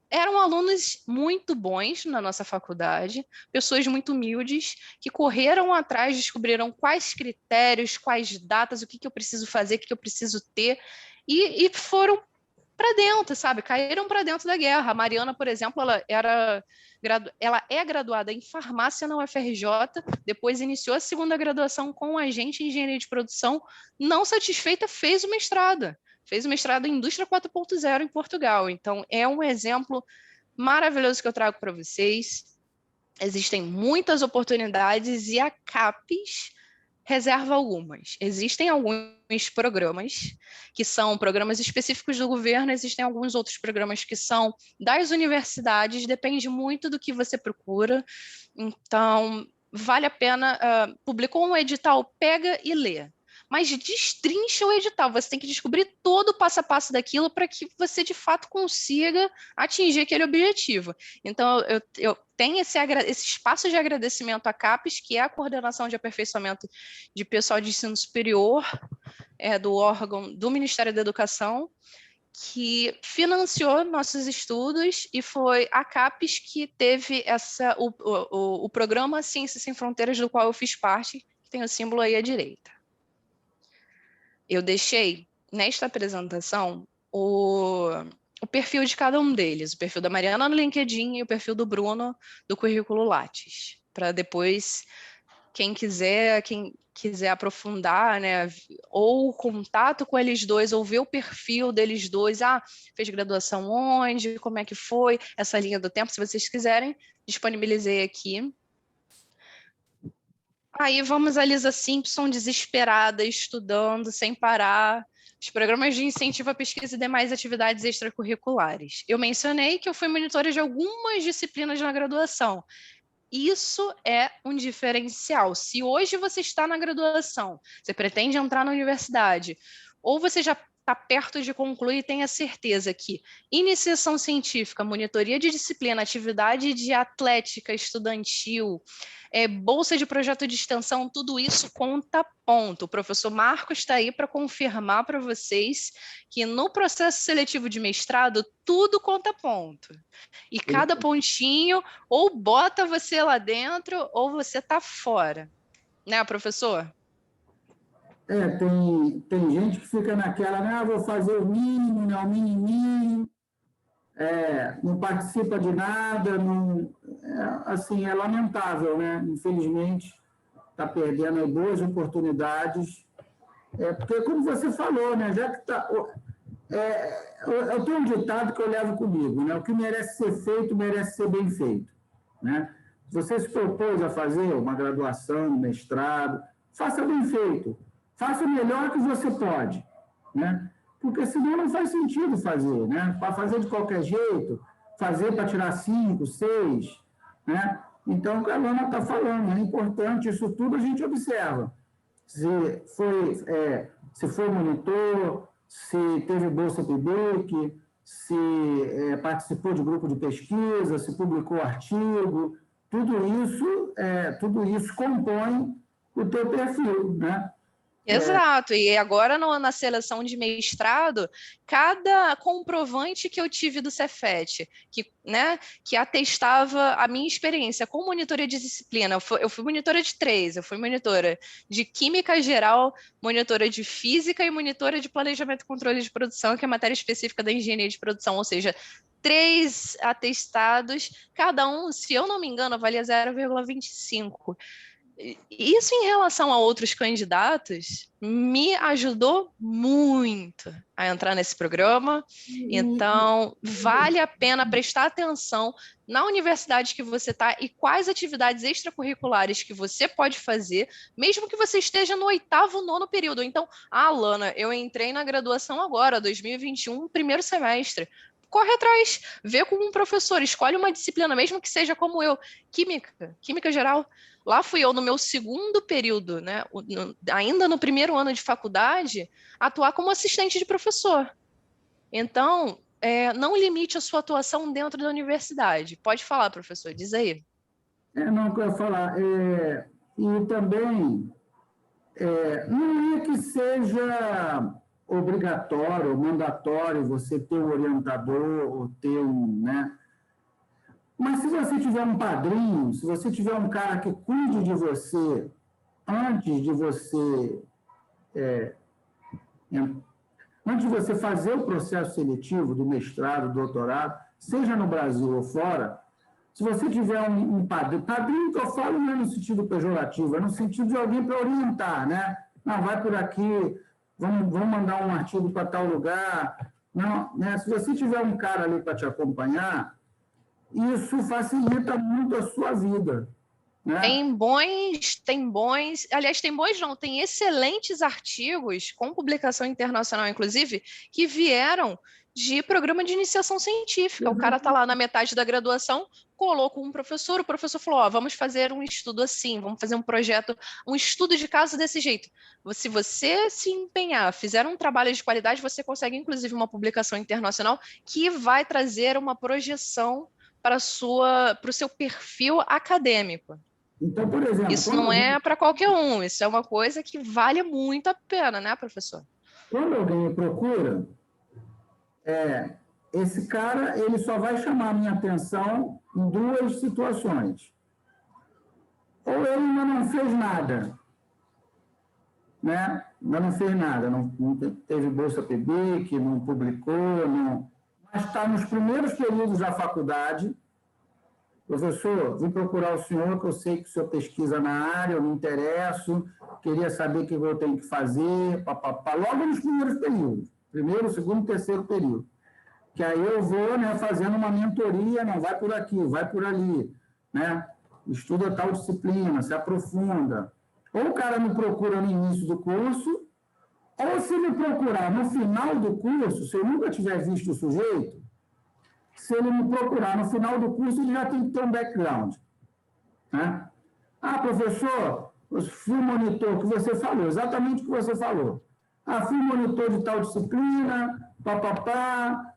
eram alunos muito bons na nossa faculdade, pessoas muito humildes, que correram atrás, descobriram quais critérios, quais datas, o que eu preciso fazer, o que eu preciso ter, e foram para dentro, sabe? Caíram para dentro da guerra. A Mariana, por exemplo, ela é graduada em farmácia na UFRJ, depois iniciou a segunda graduação com a gente em engenharia de produção, não satisfeita, fez o mestrado em indústria 4.0 em Portugal. Então, é um exemplo maravilhoso que eu trago para vocês. Existem muitas oportunidades e a CAPES reserva algumas. Existem alguns programas que são programas específicos do governo, existem alguns outros programas que são das universidades, depende muito do que você procura. Então, vale a pena, publicou um edital, pega e lê. Mas destrincha o edital, você tem que descobrir todo o passo a passo daquilo para que você, de fato, consiga atingir aquele objetivo. Então, eu tenho esse espaço de agradecimento à CAPES, que é a Coordenação de Aperfeiçoamento de Pessoal de Ensino Superior, do órgão do Ministério da Educação, que financiou nossos estudos, e foi a CAPES que teve o programa Ciências Sem Fronteiras, do qual eu fiz parte, que tem o símbolo aí à direita. Eu deixei, nesta apresentação, o perfil de cada um deles, o perfil da Mariana no LinkedIn e o perfil do Bruno do currículo Lattes, para depois, quem quiser aprofundar, né, ou contato com eles dois, ou ver o perfil deles dois, fez graduação onde, como é que foi, essa linha do tempo, se vocês quiserem, disponibilizei aqui. Aí vamos a Lisa Simpson, desesperada, estudando, sem parar, os programas de incentivo à pesquisa e demais atividades extracurriculares. Eu mencionei que eu fui monitora de algumas disciplinas na graduação. Isso é um diferencial. Se hoje você está na graduação, você pretende entrar na universidade, ou você já está perto de concluir, tenha certeza que iniciação científica, monitoria de disciplina, atividade de atlética estudantil, bolsa de projeto de extensão, tudo isso conta ponto. O professor Marcos está aí para confirmar para vocês que no processo seletivo de mestrado, tudo conta ponto. E cada pontinho ou bota você lá dentro ou você está fora. Né, professor? Tem gente que fica naquela, né? Vou fazer o mínimo, né? O mínimo, não participa de nada, não, assim, é lamentável, né? Infelizmente, está perdendo aí boas oportunidades, porque, como você falou, né? Já que está... eu tenho um ditado que eu levo comigo, né? O que merece ser feito, merece ser bem feito, né? Se você se propôs a fazer uma graduação, um mestrado, faça bem feito. Faça o melhor que você pode, né? Porque senão não faz sentido fazer, né? Para fazer de qualquer jeito, fazer para tirar 5, 6, né? Então, o que a Luana está falando, é importante, isso tudo a gente observa. Se foi monitor, se teve bolsa PIBIC, se participou de grupo de pesquisa, se publicou artigo, tudo isso compõe o teu perfil, né? Exato, e agora na seleção de mestrado, cada comprovante que eu tive do Cefet, que atestava a minha experiência com monitoria de disciplina, eu fui monitora de 3, eu fui monitora de Química Geral, monitora de Física e monitora de Planejamento e Controle de Produção, que é a matéria específica da Engenharia de Produção, ou seja, 3 atestados, cada um, se eu não me engano, valia 0,25. Isso em relação a outros candidatos me ajudou muito a entrar nesse programa. Então, vale a pena prestar atenção na universidade que você está e quais atividades extracurriculares que você pode fazer, mesmo que você esteja no 8º, 9º período. Então, Alana, eu entrei na graduação agora, 2021, primeiro semestre. Corre atrás, vê com um professor, escolhe uma disciplina, mesmo que seja como eu, Química Geral. Lá fui eu no meu 2º período, né? Ainda no 1º ano de faculdade, atuar como assistente de professor. Então, não limite a sua atuação dentro da universidade. Pode falar, professor, diz aí. Não, eu quero falar. E também, não é que seja obrigatório, mandatório você ter um orientador ou ter né? Mas se você tiver um padrinho, se você tiver um cara que cuide de você antes de você fazer o processo seletivo do mestrado, do doutorado, seja no Brasil ou fora, se você tiver um padrinho que eu falo não é no sentido pejorativo, é no sentido de alguém para orientar, né? Não, vai por aqui, vamos mandar um artigo para tal lugar. Não, né? Se você tiver um cara ali para te acompanhar, isso facilita muito a sua vida. Né? Tem excelentes artigos, com publicação internacional, inclusive, que vieram de programa de iniciação científica. O cara está lá na metade da graduação, colocou um professor, o professor falou, vamos fazer um estudo assim, vamos fazer um projeto, um estudo de caso desse jeito. Se você se empenhar, fizer um trabalho de qualidade, você consegue, inclusive, uma publicação internacional que vai trazer uma projeção para o seu perfil acadêmico. Então, por exemplo... Isso não é para qualquer um, isso é uma coisa que vale muito a pena, né, professor? Quando alguém me procura, esse cara ele só vai chamar a minha atenção em 2 situações. Ou ele ainda não fez nada, né? Ainda não fez nada, não teve bolsa PIBIC, não publicou, mas está nos primeiros períodos da faculdade. Professor, vim procurar o senhor, que eu sei que o senhor pesquisa na área, eu me interesso, queria saber o que eu tenho que fazer, logo nos primeiros períodos, 1º, 2º, 3º período. Que aí eu vou, né, fazendo uma mentoria, não vai por aqui, vai por ali, né? Estuda tal disciplina, se aprofunda. Ou o cara me procura no início do curso, ou se me procurar no final do curso, se eu nunca tiver visto o sujeito, se ele me procurar no final do curso, ele já tem que ter um background. Né? Professor, eu fui monitor, que você falou, exatamente o que você falou. Fui monitor de tal disciplina, papapá,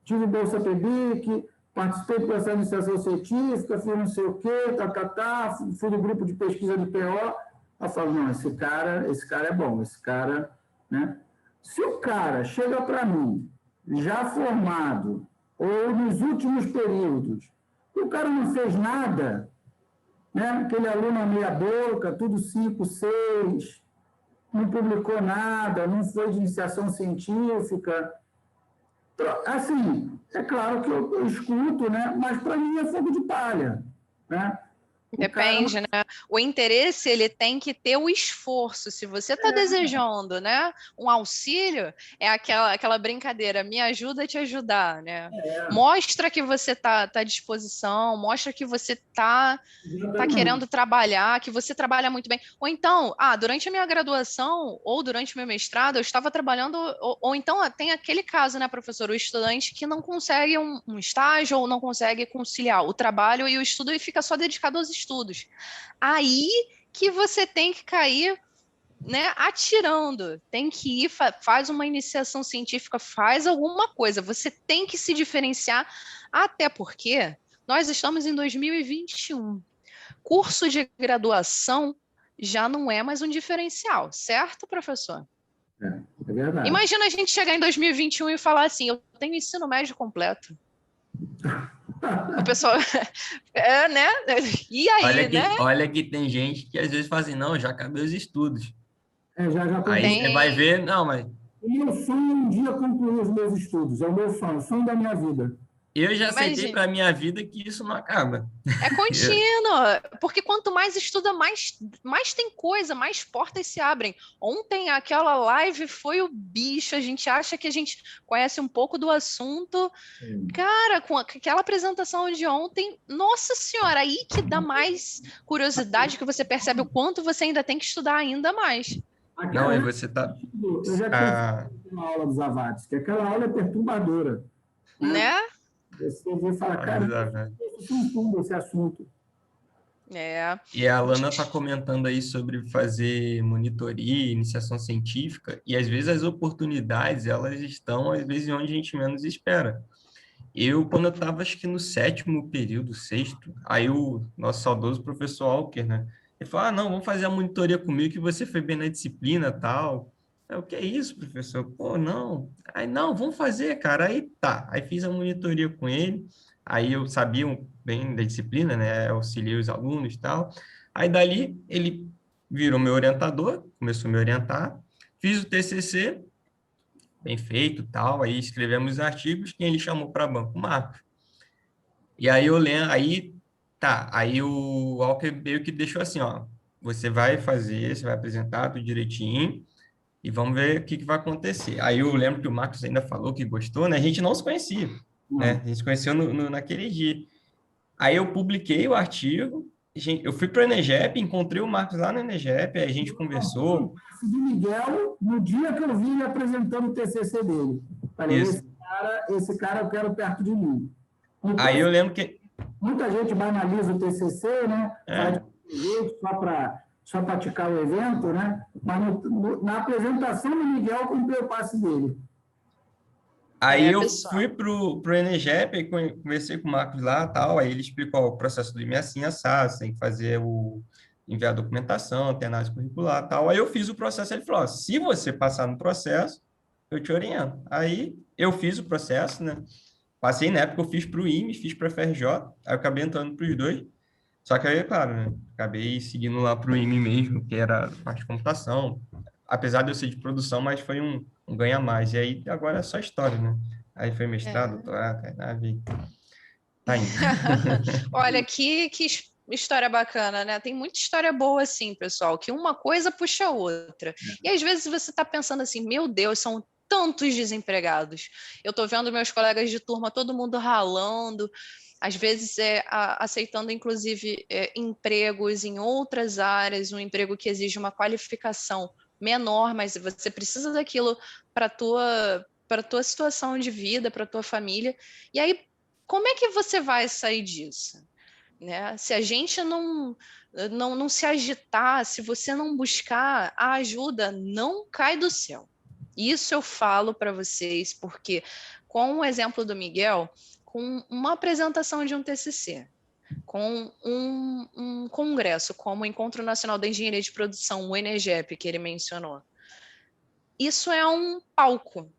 tive Bolsa PEBIC, participei do processo de iniciação científica, fiz não sei o quê, fui do grupo de pesquisa de PO. Eu falo, não, esse cara é bom, esse cara, né? Se o cara chega para mim, já formado, ou nos últimos períodos, e o cara não fez nada, né? Aquele aluno meia boca, tudo 5, 6, não publicou nada, não foi de iniciação científica. Assim, é claro que eu escuto, né? Mas para mim é fogo de palha, né? Depende, né? O interesse, ele tem que ter o esforço. Se você está desejando, né, um auxílio, é aquela brincadeira, me ajuda a te ajudar, né? Mostra que você tá à disposição, mostra que você tá querendo trabalhar, que você trabalha muito bem. Ou então, durante a minha graduação ou durante o meu mestrado, eu estava trabalhando, ou então tem aquele caso, né, professor, o estudante que não consegue um estágio ou não consegue conciliar o trabalho e o estudo e fica só dedicado aos estudos. Aí que você tem que cair, né, atirando, tem que ir, faz uma iniciação científica, faz alguma coisa, você tem que se diferenciar, até porque nós estamos em 2021. Curso de graduação já não é mais um diferencial, certo, professor? É verdade. Imagina a gente chegar em 2021 e falar assim, eu tenho ensino médio completo. O pessoal, né? E aí, né? Olha que tem gente que às vezes fala assim, não, já acabei os estudos. Já Aí você vai ver, não, mas... O meu sonho é um dia concluir os meus estudos, é o meu sonho, o sonho da minha vida. Eu já aceitei para a minha vida que isso não acaba. É contínuo, porque quanto mais estuda, mais tem coisa, mais portas se abrem. Ontem aquela live foi o bicho, a gente acha que a gente conhece um pouco do assunto. Cara, com aquela apresentação de ontem, nossa senhora, aí que dá mais curiosidade, que você percebe o quanto você ainda tem que estudar ainda mais. Não, e você tá... Eu já tive uma aula dos Avates, que aquela aula é perturbadora. Né? Você vê e fala, cara, isso é fundo esse assunto. E a Alana está comentando aí sobre fazer monitoria, iniciação científica, e às vezes as oportunidades, elas estão, às vezes, onde a gente menos espera. Quando eu estava, acho que no 7º período, 6º, aí o nosso saudoso professor Alker, né? Ele falou, não, vamos fazer a monitoria comigo, que você foi bem na disciplina e tal. O que é isso, professor? Pô, não. Aí, não, vamos fazer, cara. Aí tá. Aí fiz a monitoria com ele. Aí eu sabia bem da disciplina, né? Auxiliei os alunos e tal. Aí dali ele virou meu orientador, começou a me orientar. Fiz o TCC, bem feito, tal. Aí escrevemos os artigos. Quem ele chamou para banco? O Marcos. E aí eu lembro, aí o Walker meio que deixou assim, ó. Você vai apresentar tudo direitinho e vamos ver o que vai acontecer. Aí eu lembro que o Marcos ainda falou que gostou, né? A gente não se conhecia, né? A gente se conheceu naquele dia. Aí eu publiquei o artigo, eu fui para o Enegep, encontrei o Marcos lá no Enegep, aí a gente conversou. Do Miguel, no dia que eu vi ele apresentando o TCC dele. Falei, esse cara eu quero perto de mim. Então, aí eu lembro que... Muita gente banaliza o TCC, né? Faz de jeito só para praticar o evento, né? Mas na apresentação do Miguel, eu comprei o passe dele. Aí eu fui pro Enegep, aí conversei com o Marcos lá, tal, aí ele explicou o processo do IME assim, assado, você tem que fazer enviar a documentação, ter análise curricular, tal. Aí eu fiz o processo, ele falou, se você passar no processo, eu te oriento. Aí eu fiz o processo, né? Passei na época, eu fiz para o IME, fiz para a FRJ, aí eu acabei entrando para os dois. Só que aí, claro, né? Acabei seguindo lá para o IME mesmo, que era parte de computação. Apesar de eu ser de produção, mas foi um ganha mais. E aí agora é só história, né? Aí foi mestrado, doutorado, tá indo. Olha, que história bacana, né? Tem muita história boa assim, pessoal, que uma coisa puxa a outra. E às vezes você está pensando assim, meu Deus, são tantos desempregados. Eu estou vendo meus colegas de turma, todo mundo ralando, às vezes aceitando, inclusive, empregos em outras áreas, um emprego que exige uma qualificação menor, mas você precisa daquilo para a tua situação de vida, para a tua família. E aí, como é que você vai sair disso? né? Se a gente não se agitar, se você não buscar a ajuda, não cai do céu. Isso eu falo para vocês, porque com o exemplo do Miguel, com uma apresentação de um TCC, com um congresso, como o Encontro Nacional da Engenharia de Produção, o ENEGEP, que ele mencionou, isso é um palco.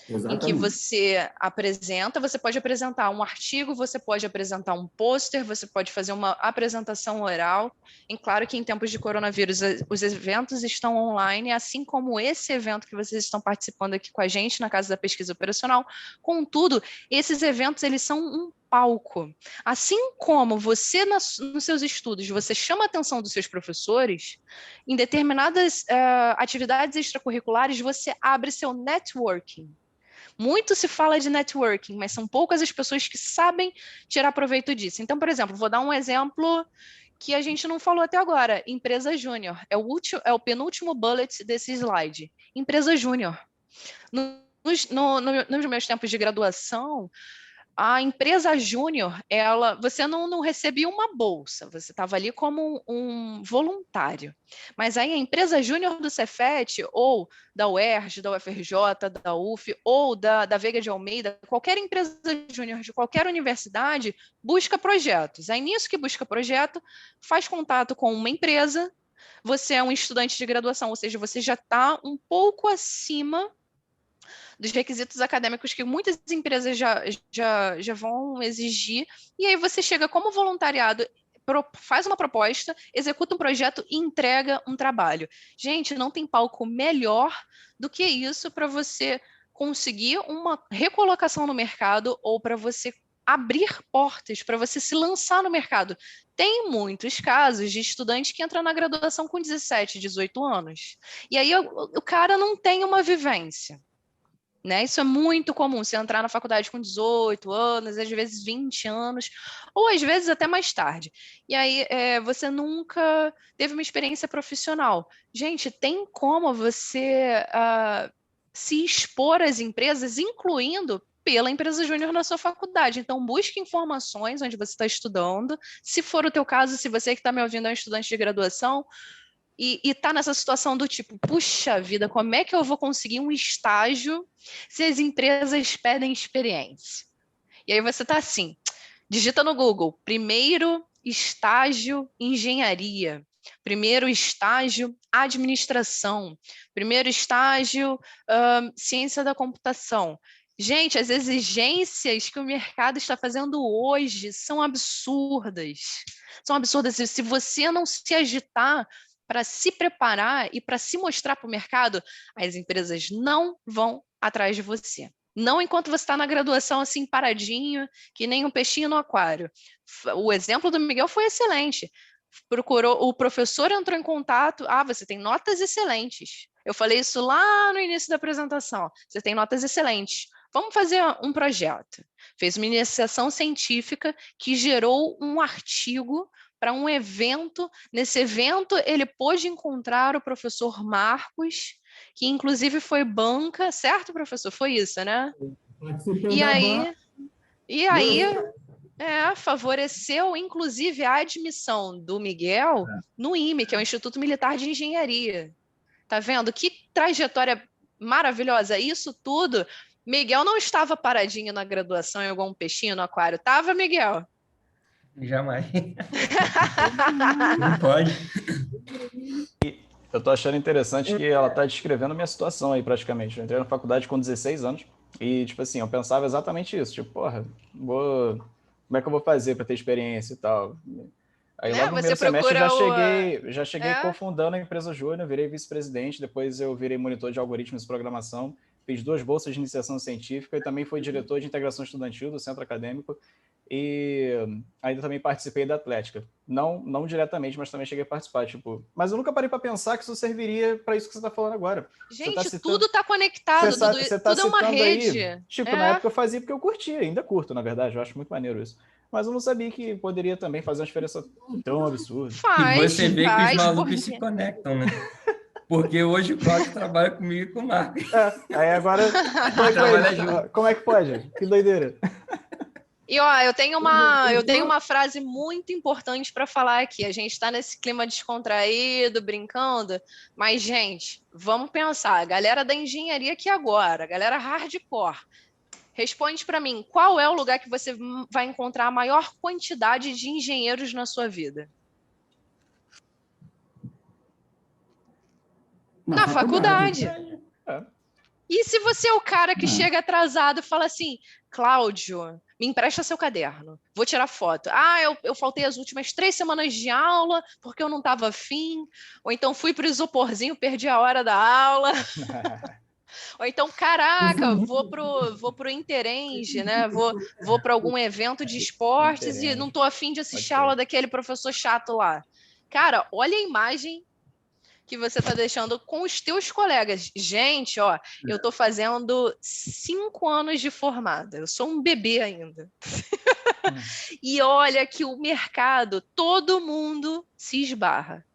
Exatamente. Em que você apresenta, você pode apresentar um artigo, você pode apresentar um pôster, você pode fazer uma apresentação oral. E claro que em tempos de coronavírus os eventos estão online, assim como esse evento que vocês estão participando aqui com a gente na Casa da Pesquisa Operacional. Contudo, esses eventos eles são um palco. Assim como você, nos seus estudos, você chama a atenção dos seus professores, em determinadas atividades extracurriculares, você abre seu networking. Muito se fala de networking, mas são poucas as pessoas que sabem tirar proveito disso. Então, por exemplo, vou dar um exemplo que a gente não falou até agora. Empresa júnior. É o penúltimo bullet desse slide. Empresa júnior. Nos meus tempos de graduação, a empresa júnior, você não recebia uma bolsa, você estava ali como um voluntário. Mas aí a empresa júnior do Cefet, ou da UERJ, da UFRJ, da UF, ou da Veiga de Almeida, qualquer empresa júnior de qualquer universidade, busca projetos. Aí nisso que busca projeto, faz contato com uma empresa, você é um estudante de graduação, ou seja, você já está um pouco acima dos requisitos acadêmicos que muitas empresas já vão exigir, e aí você chega como voluntariado, faz uma proposta, executa um projeto e entrega um trabalho. Gente, não tem palco melhor do que isso para você conseguir uma recolocação no mercado ou para você abrir portas, para você se lançar no mercado. Tem muitos casos de estudante que entra na graduação com 17, 18 anos. E aí o cara não tem uma vivência. Né? Isso é muito comum, você entrar na faculdade com 18 anos, às vezes 20 anos, ou às vezes até mais tarde. E aí você nunca teve uma experiência profissional. Gente, tem como você se expor às empresas, incluindo pela empresa júnior na sua faculdade. Então, busque informações onde você está estudando. Se for o teu caso, se você que está me ouvindo é um estudante de graduação, e está nessa situação do tipo, puxa vida, como é que eu vou conseguir um estágio se as empresas pedem experiência? E aí você está assim, digita no Google, primeiro estágio engenharia, primeiro estágio administração, primeiro estágio ciência da computação. Gente, as exigências que o mercado está fazendo hoje são absurdas. São absurdas. E se você não se agitar para se preparar e para se mostrar para o mercado, as empresas não vão atrás de você. Não enquanto você está na graduação assim paradinho, que nem um peixinho no aquário. O exemplo do Miguel foi excelente. O professor entrou em contato, você tem notas excelentes. Eu falei isso lá no início da apresentação. Você tem notas excelentes. Vamos fazer um projeto. Fez uma iniciação científica que gerou um artigo para um evento. Nesse evento, ele pôde encontrar o professor Marcos, que inclusive foi banca, certo, professor? Foi isso, né? E aí favoreceu, inclusive, a admissão do Miguel no IME, que é o Instituto Militar de Engenharia. Tá vendo? Que trajetória maravilhosa. Isso tudo, Miguel não estava paradinho na graduação, igual um peixinho no aquário. Tava, Miguel? Jamais. Não pode. Eu tô achando interessante que ela tá descrevendo a minha situação aí, praticamente. Eu entrei na faculdade com 16 anos e, tipo assim, eu pensava exatamente isso. Tipo, porra, como é que eu vou fazer para ter experiência e tal? Aí logo no primeiro semestre eu já cheguei cofundando a empresa júnior, virei vice-presidente, depois eu virei monitor de algoritmos de programação, fiz 2 bolsas de iniciação científica e também fui diretor de integração estudantil do centro acadêmico. E ainda também participei da Atlética. Não diretamente, mas também cheguei a participar. Tipo, mas eu nunca parei para pensar que isso serviria para isso que você está falando agora. Gente, tudo está conectado, tudo é uma rede. Aí, tipo, na época eu fazia porque eu curtia, ainda curto, na verdade, eu acho muito maneiro isso. Mas eu não sabia que poderia também fazer uma diferença tão absurda. E você vê que os malucos se conectam, né? Porque hoje o Cláudio trabalha comigo e com o Marcos. Aí agora, como é que pode? Que doideira. E ó, eu tenho uma frase muito importante para falar aqui. A gente está nesse clima descontraído, brincando, mas, gente, vamos pensar. Galera da engenharia aqui agora, galera hardcore, responde para mim, qual é o lugar que você vai encontrar a maior quantidade de engenheiros na sua vida? Na faculdade. E se você é o cara que chega atrasado e fala assim, Cláudio, me empresta seu caderno, vou tirar foto. Eu faltei as últimas 3 semanas de aula porque eu não estava afim, ou então fui para o isoporzinho, perdi a hora da aula. Ou então, caraca, vou pro Interenge, né? Vou para algum evento de esportes e não estou afim de assistir a aula daquele professor chato lá. Cara, olha a imagem que você está deixando com os teus colegas. Gente, ó, eu estou fazendo 5 anos de formada, eu sou um bebê ainda. E olha que o mercado, todo mundo se esbarra.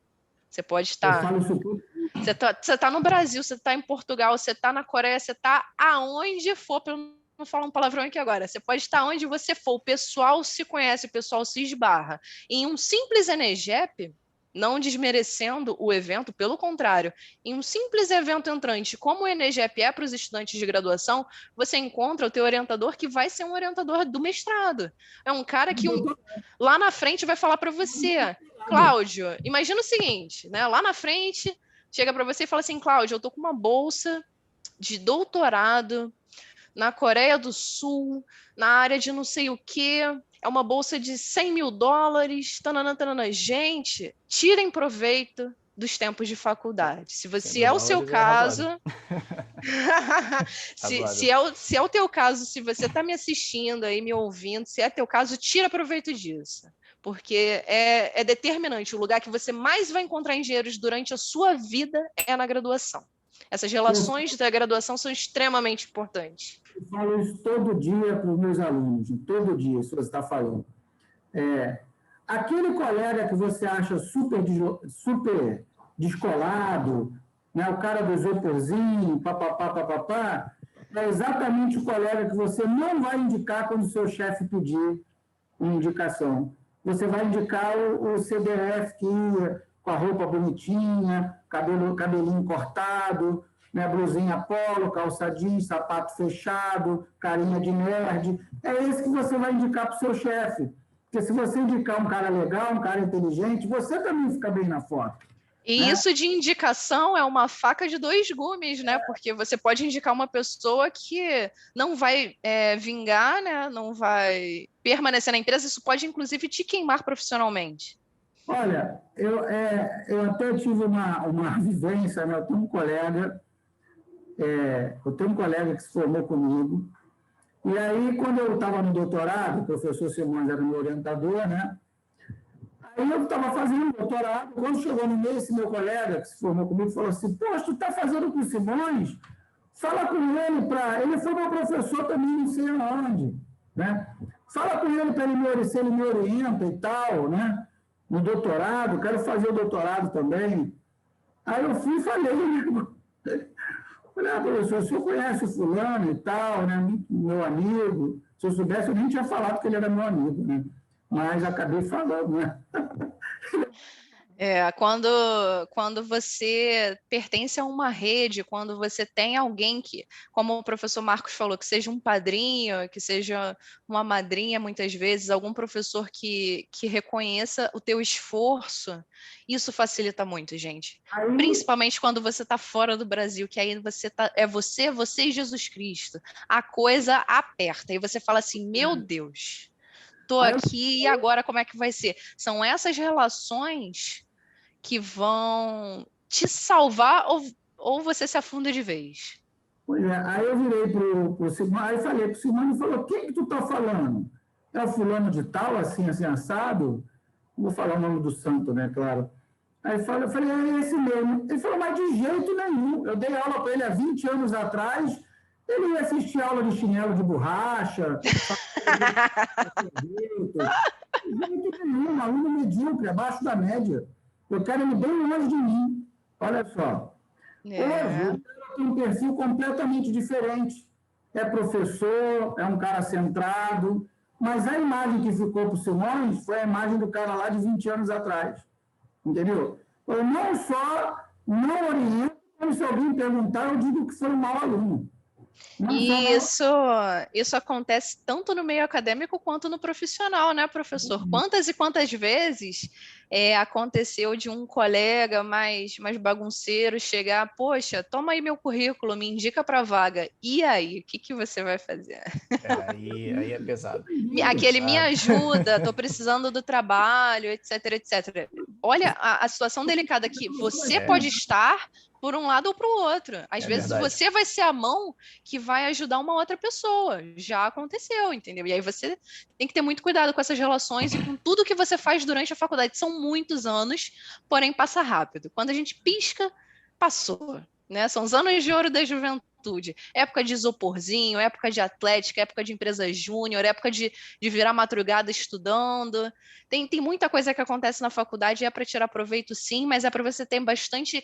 Você pode estar... Você está no Brasil, você está em Portugal, você está na Coreia, você está aonde for, para eu não falar um palavrão aqui agora, você pode estar onde você for, o pessoal se conhece, o pessoal se esbarra. Em um simples Enegep, não desmerecendo o evento, pelo contrário, em um simples evento entrante, como o Enegep é para os estudantes de graduação, você encontra o teu orientador que vai ser um orientador do mestrado. É um cara que lá na frente vai falar para você, Cláudio, imagina o seguinte, né? Lá na frente, chega para você e fala assim, Cláudio, eu estou com uma bolsa de doutorado na Coreia do Sul, na área de não sei o quê, é uma bolsa de $100 mil, tanana, tanana. Gente, tirem proveito dos tempos de faculdade. Se você é o seu caso... se é o teu caso, se você está me assistindo aí, me ouvindo, se é teu caso, tira proveito disso. Porque é determinante. O lugar que você mais vai encontrar engenheiros durante a sua vida é na graduação. Essas relações da graduação são extremamente importantes. Eu falo isso todo dia para os meus alunos, todo dia, isso você está falando. Aquele colega que você acha super descolado, né, o cara do isoporzinho, papapá, é exatamente o colega que você não vai indicar quando o seu chefe pedir uma indicação. Você vai indicar o CDF que ia com a roupa bonitinha, cabelinho cortado, né, blusinha polo, calça jeans, sapato fechado, carinha de nerd. É esse que você vai indicar para o seu chefe. Porque se você indicar um cara legal, um cara inteligente, você também fica bem na foto. E isso de indicação é uma faca de 2 gumes, né? Porque você pode indicar uma pessoa que não vai vingar, né? Não vai permanecer na empresa. Isso pode, inclusive, te queimar profissionalmente. Olha, eu até tive uma vivência, né? Eu tenho um colega que se formou comigo. E aí, quando eu estava no doutorado, o professor Simões era meu orientador, né? Aí eu estava fazendo doutorado, quando chegou no meio, esse meu colega que se formou comigo falou assim, poxa, tu está fazendo com o Simões? Fala com ele para... Ele foi meu professor também, não sei aonde, né? Fala com ele para ele se ele me orienta e tal, né? No doutorado, quero fazer o doutorado também. Aí eu fui e falei, professor, o senhor conhece o fulano e tal, né? Meu amigo. Se eu soubesse, eu nem tinha falado que ele era meu amigo, né? Mas acabei falando, né? Quando você pertence a uma rede, quando você tem alguém que, como o professor Marcos falou, que seja um padrinho, que seja uma madrinha, muitas vezes, algum professor que reconheça o teu esforço, isso facilita muito, gente. Principalmente quando você está fora do Brasil, que aí você e Jesus Cristo. A coisa aperta, e você fala assim, meu Deus... Estou aqui e agora como é que vai ser? São essas relações que vão te salvar ou você se afunda de vez. Pois é, aí eu virei para o Simão, aí falei para o Simão e falou, quem que tu está falando? É o fulano de tal, assim, assado? Não vou falar o nome do santo, né, claro. Aí eu falei, é esse mesmo. Ele falou, mas de jeito nenhum. Eu dei aula para ele há 20 anos atrás, ele ia assistir aula de chinelo de borracha, um aluno medíocre, abaixo da média. Eu quero ele bem longe de mim. Olha só. Hoje, tem um perfil completamente diferente. É professor, é um cara centrado, mas a imagem que ficou para o Simões foi a imagem do cara lá de 20 anos atrás. Entendeu? Eu não só não oriento, como se alguém perguntar, eu digo que foi um mau aluno. E isso acontece tanto no meio acadêmico quanto no profissional, né, professor? Quantas e quantas vezes aconteceu de um colega mais bagunceiro chegar, poxa, toma aí meu currículo, me indica para a vaga. E aí, o que você vai fazer? Aí é pesado. Aquele me ajuda, estou precisando do trabalho, etc, etc. Olha a situação delicada que você pode estar por um lado ou para o outro. Às vezes verdade. você vai ser a mão que vai ajudar uma outra pessoa. Já aconteceu, entendeu? E aí você tem que ter muito cuidado com essas relações e com tudo que você faz durante a faculdade. São muitos anos, porém passa rápido. Quando a gente pisca, passou. Né? São os anos de ouro da juventude. Época de isoporzinho, época de atlética, época de empresa júnior, época de virar madrugada estudando. Tem muita coisa que acontece na faculdade, é para tirar proveito sim, mas é para você ter bastante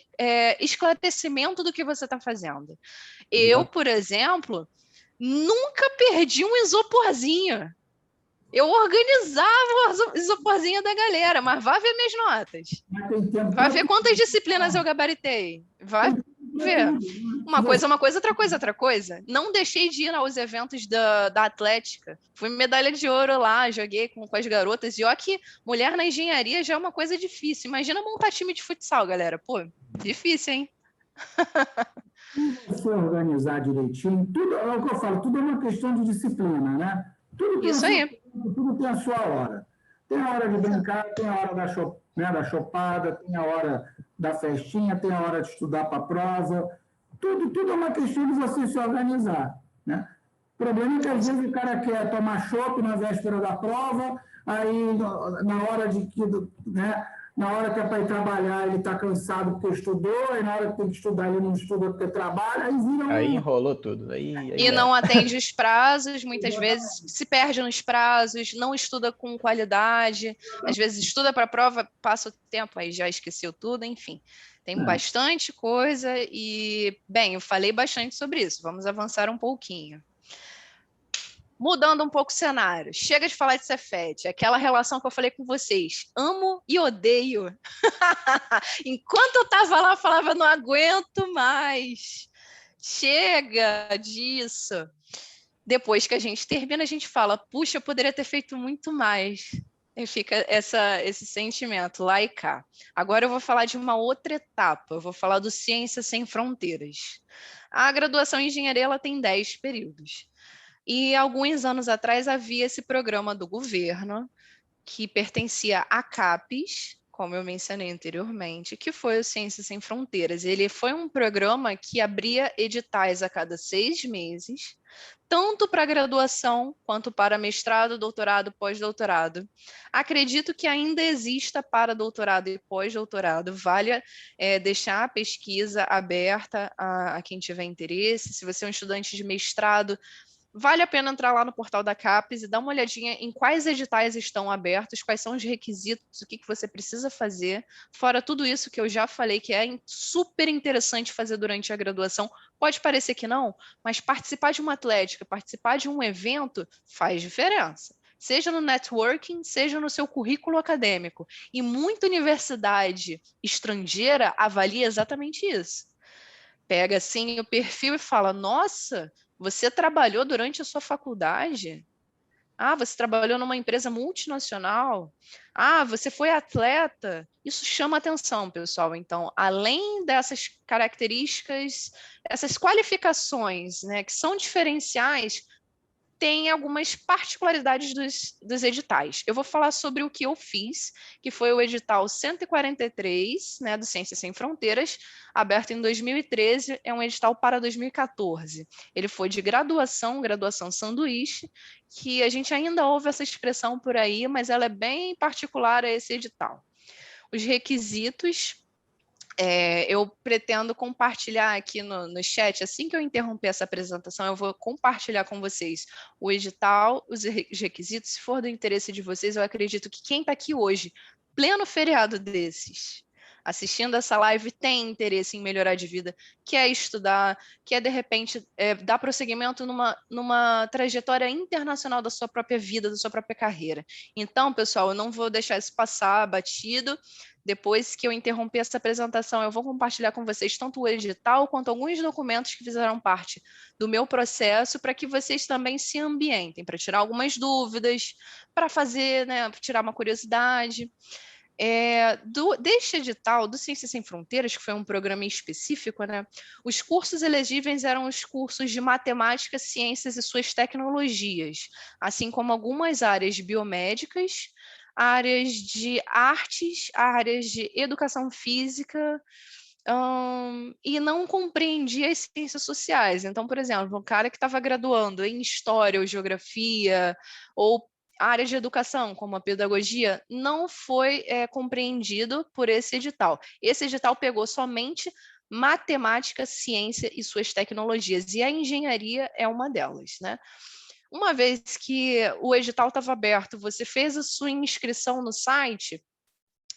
esclarecimento do que você está fazendo. Eu, por exemplo, nunca perdi um isoporzinho. Eu organizava o isoporzinho da galera, mas vai ver minhas notas. Vai ver quantas disciplinas eu gabaritei. Vai ver. Uma coisa, outra coisa. Não deixei de ir aos eventos da Atlética. Fui medalha de ouro lá, joguei com as garotas. E ó que mulher na engenharia já é uma coisa difícil. Imagina montar time de futsal, galera. Pô, difícil, hein? Se organizar direitinho, tudo é o que eu falo, tudo é uma questão de disciplina, né? Isso aí. Tudo tem a sua hora. Tem a hora de brincar, tem a hora da chopada, tem a hora da festinha, tem a hora de estudar para a prova. Tudo é uma questão de você se organizar, né? O problema é que às vezes o cara quer tomar chopp na véspera da prova, aí na hora né? Na hora que é para ir trabalhar, ele está cansado porque estudou, e na hora que tem que estudar, ele não estuda porque trabalha, aí vira Aí enrolou tudo. E não atende os prazos, muitas vezes se perde nos prazos, não estuda com qualidade, às vezes estuda para a prova, passa o tempo, aí já esqueceu tudo, enfim. Tem bastante coisa e, bem, eu falei bastante sobre isso, vamos avançar um pouquinho. Mudando um pouco o cenário, chega de falar de Cefet, aquela relação que eu falei com vocês, amo e odeio. Enquanto eu estava lá, eu falava, não aguento mais, chega disso. Depois que a gente termina, a gente fala, puxa, eu poderia ter feito muito mais. E fica esse sentimento lá e cá. Agora eu vou falar de uma outra etapa, eu vou falar do Ciências Sem Fronteiras. A graduação em engenharia ela tem 10 períodos. E alguns anos atrás havia esse programa do governo que pertencia à CAPES, como eu mencionei anteriormente, que foi o Ciências Sem Fronteiras. Ele foi um programa que abria editais a cada 6 meses, tanto para graduação quanto para mestrado, doutorado, pós-doutorado. Acredito que ainda exista para doutorado e pós-doutorado. Vale deixar a pesquisa aberta a quem tiver interesse. Se você é um estudante de mestrado, vale a pena entrar lá no portal da CAPES e dar uma olhadinha em quais editais estão abertos, quais são os requisitos, o que você precisa fazer. Fora tudo isso que eu já falei, que é super interessante fazer durante a graduação. Pode parecer que não, mas participar de uma atlética, participar de um evento faz diferença. Seja no networking, seja no seu currículo acadêmico. E muita universidade estrangeira avalia exatamente isso. Pega assim o perfil e fala, nossa, você trabalhou durante a sua faculdade? Ah, você trabalhou numa empresa multinacional? Ah, você foi atleta? Isso chama atenção, pessoal. Então, além dessas características, essas qualificações, né, que são diferenciais, tem algumas particularidades dos editais. Eu vou falar sobre o que eu fiz, que foi o edital 143, né, do Ciências Sem Fronteiras, aberto em 2013, é um edital para 2014. Ele foi de graduação sanduíche, que a gente ainda ouve essa expressão por aí, mas ela é bem particular a esse edital. Os requisitos... eu pretendo compartilhar aqui no chat, assim que eu interromper essa apresentação, eu vou compartilhar com vocês o edital, os requisitos, se for do interesse de vocês, eu acredito que quem está aqui hoje, pleno feriado desses, assistindo essa live tem interesse em melhorar de vida, quer estudar, quer, de repente, dar prosseguimento numa trajetória internacional da sua própria vida, da sua própria carreira. Então, pessoal, eu não vou deixar isso passar batido. Depois que eu interromper essa apresentação, eu vou compartilhar com vocês tanto o edital quanto alguns documentos que fizeram parte do meu processo, para que vocês também se ambientem, para tirar algumas dúvidas, para fazer, né, para tirar uma curiosidade. Deste edital do Ciências Sem Fronteiras, que foi um programa específico, né, os cursos elegíveis eram os cursos de matemática, ciências e suas tecnologias, assim como algumas áreas biomédicas, áreas de artes, áreas de educação física, e não compreendia as ciências sociais. Então, por exemplo, um cara que estava graduando em História ou Geografia, ou área de educação, como a pedagogia, não foi compreendido por esse edital. Esse edital pegou somente matemática, ciência e suas tecnologias, e a engenharia é uma delas, né? Uma vez que o edital estava aberto, você fez a sua inscrição no site,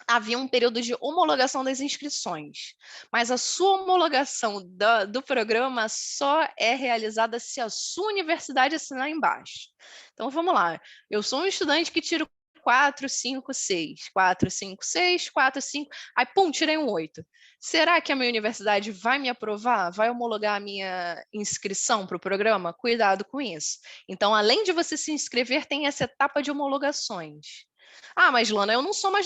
havia um período de homologação das inscrições, mas a sua homologação do programa só é realizada se a sua universidade assinar embaixo. Então, vamos lá. Eu sou um estudante que tiro 4, 5, 6. 4, 5, 6, 4, 5. Aí, pum, tirei um 8. Será que a minha universidade vai me aprovar? Vai homologar a minha inscrição para o programa? Cuidado com isso. Então, além de você se inscrever, tem essa etapa de homologações. Ah, mas Lana, eu não sou mais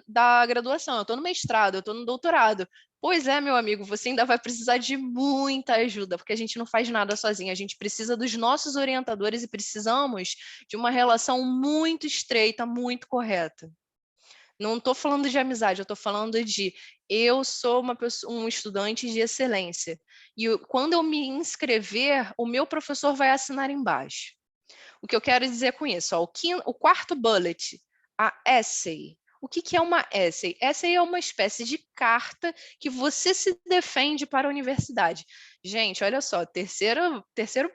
da graduação, eu estou no mestrado, eu estou no doutorado. Pois é, meu amigo, você ainda vai precisar de muita ajuda, porque a gente não faz nada sozinho, a gente precisa dos nossos orientadores e precisamos de uma relação muito estreita, muito correta. Não estou falando de amizade, eu estou falando de eu sou um estudante de excelência. E quando eu me inscrever, o meu professor vai assinar embaixo. O que eu quero dizer com isso? Ó, o quarto bullet, a essay. O que é uma essay? Essay é uma espécie de carta que você se defende para a universidade. Gente, olha só, terceiro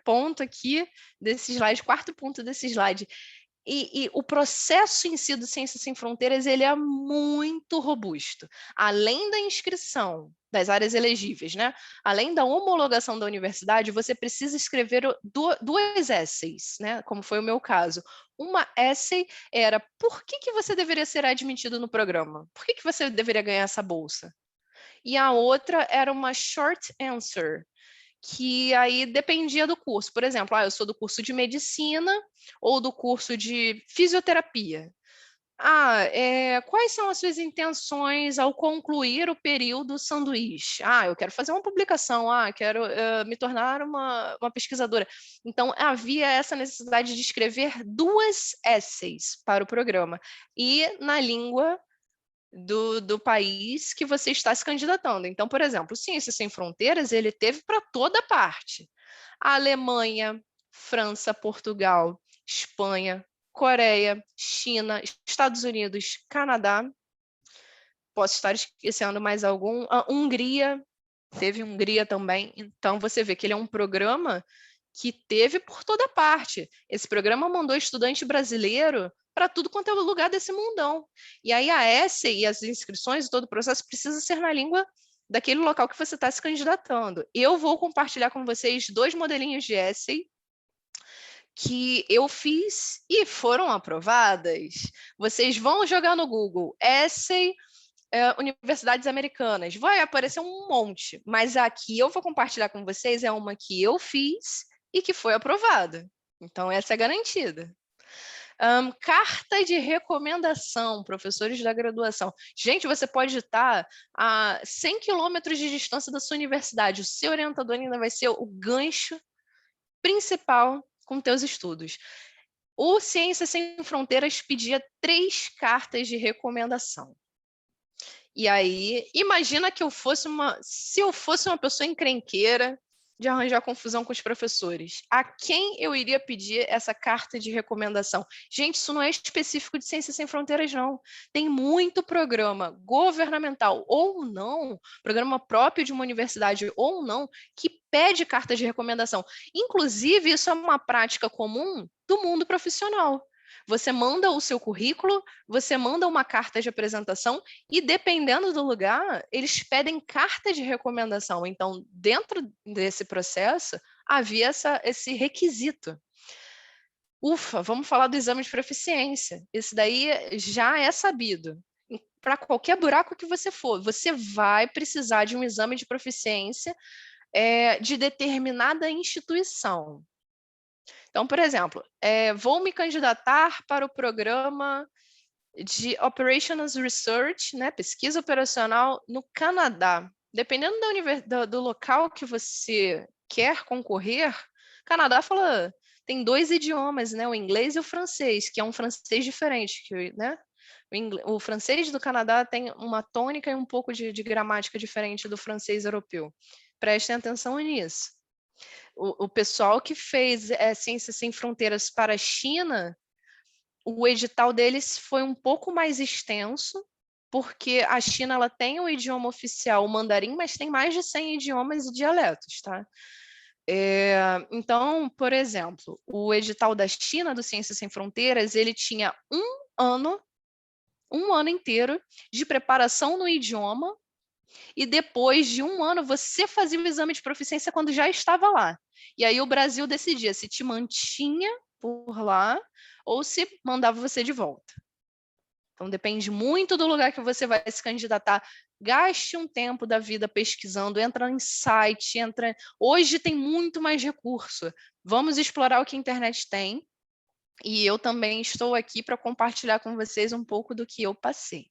ponto aqui desse slide, quarto ponto desse slide. E o processo em si do Ciências Sem Fronteiras, ele é muito robusto. Além da inscrição das áreas elegíveis, né? Além da homologação da universidade, você precisa escrever duas essays, né? Como foi o meu caso. Uma essay era por que você deveria ser admitido no programa? Por que você deveria ganhar essa bolsa? E a outra era uma short answer, que aí dependia do curso. Por exemplo, eu sou do curso de medicina ou do curso de fisioterapia. Quais são as suas intenções ao concluir o período sanduíche? Eu quero fazer uma publicação, quero me tornar uma pesquisadora. Então, havia essa necessidade de escrever duas essays para o programa, e na língua do país que você está se candidatando. Então, por exemplo, o Ciências Sem Fronteiras, ele teve para toda parte. A Alemanha, França, Portugal, Espanha, Coreia, China, Estados Unidos, Canadá. Posso estar esquecendo mais algum. A Hungria, teve Hungria também. Então, você vê que ele é um programa que teve por toda parte. Esse programa mandou estudante brasileiro para tudo quanto é lugar desse mundão. E aí a essay e as inscrições e todo o processo precisa ser na língua daquele local que você está se candidatando. Eu vou compartilhar com vocês 2 modelinhos de essay que eu fiz e foram aprovadas. Vocês vão jogar no Google essay universidades americanas, vai aparecer um monte, mas aqui eu vou compartilhar com vocês é uma que eu fiz e que foi aprovada. Então, essa é garantida. Carta de recomendação, professores da graduação. Gente, você pode estar a 100 quilômetros de distância da sua universidade. O seu orientador ainda vai ser o gancho principal com teus estudos. O Ciências Sem Fronteiras pedia 3 cartas de recomendação. E aí, imagina que se eu fosse uma pessoa encrenqueira de arranjar confusão com os professores, a quem eu iria pedir essa carta de recomendação? Gente, isso não é específico de Ciências Sem Fronteiras, não. Tem muito programa governamental ou não, programa próprio de uma universidade ou não, que pede carta de recomendação. Inclusive, isso é uma prática comum do mundo profissional. Você manda o seu currículo, você manda uma carta de apresentação e, dependendo do lugar, eles pedem carta de recomendação. Então, dentro desse processo, havia esse requisito. Ufa, vamos falar do exame de proficiência. Isso daí já é sabido. Para qualquer buraco que você for, você vai precisar de um exame de proficiência de determinada instituição. Então, por exemplo, vou me candidatar para o programa de Operations Research, né, pesquisa operacional no Canadá. Dependendo do local que você quer concorrer, Canadá fala, tem 2 idiomas, né, o inglês e o francês, que é um francês diferente, né? O francês do Canadá tem uma tônica e um pouco de gramática diferente do francês europeu. Prestem atenção nisso. O pessoal que fez Ciências Sem Fronteiras para a China, o edital deles foi um pouco mais extenso, porque a China ela tem o idioma oficial, o mandarim, mas tem mais de 100 idiomas e dialetos, tá? Então, por exemplo, o edital da China do Ciências Sem Fronteiras, ele tinha um ano inteiro de preparação no idioma, e depois de um ano você fazia o exame de proficiência quando já estava lá. E aí o Brasil decidia se te mantinha por lá ou se mandava você de volta. Então depende muito do lugar que você vai se candidatar. Gaste um tempo da vida pesquisando, entra em site, Hoje tem muito mais recurso. Vamos explorar o que a internet tem. E eu também estou aqui para compartilhar com vocês um pouco do que eu passei.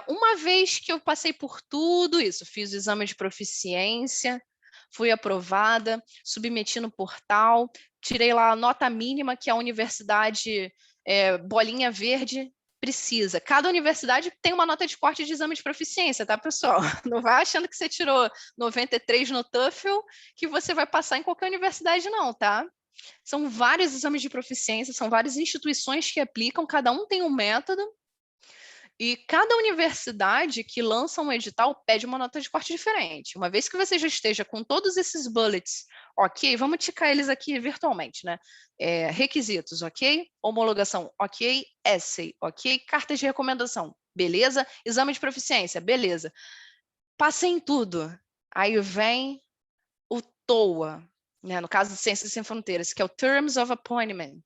Uma vez que eu passei por tudo isso, fiz o exame de proficiência, fui aprovada, submeti no portal, tirei lá a nota mínima que a universidade bolinha verde precisa. Cada universidade tem uma nota de corte de exame de proficiência, tá, pessoal? Não vai achando que você tirou 93 no TOEFL que você vai passar em qualquer universidade, não, tá? São vários exames de proficiência, são várias instituições que aplicam, cada um tem um método, e cada universidade que lança um edital pede uma nota de corte diferente. Uma vez que você já esteja com todos esses bullets, ok, vamos ticar eles aqui virtualmente, né? Requisitos, ok? Homologação, ok? Essay, ok? Cartas de recomendação, beleza? Exame de proficiência, beleza. Passei em tudo. Aí vem o TOA, né? No caso de Ciências Sem Fronteiras, que é o Terms of Appointment.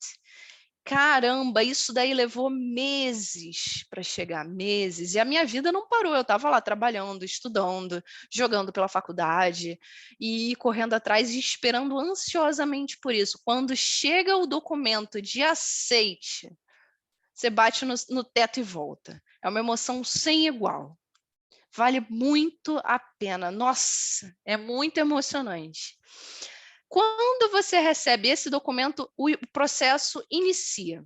Caramba, isso daí levou meses para chegar, meses. E a minha vida não parou, eu estava lá trabalhando, estudando, jogando pela faculdade e correndo atrás e esperando ansiosamente por isso. Quando chega o documento de aceite, você bate no teto e volta. É uma emoção sem igual. Vale muito a pena. Nossa, é muito emocionante. Quando você recebe esse documento, o processo inicia.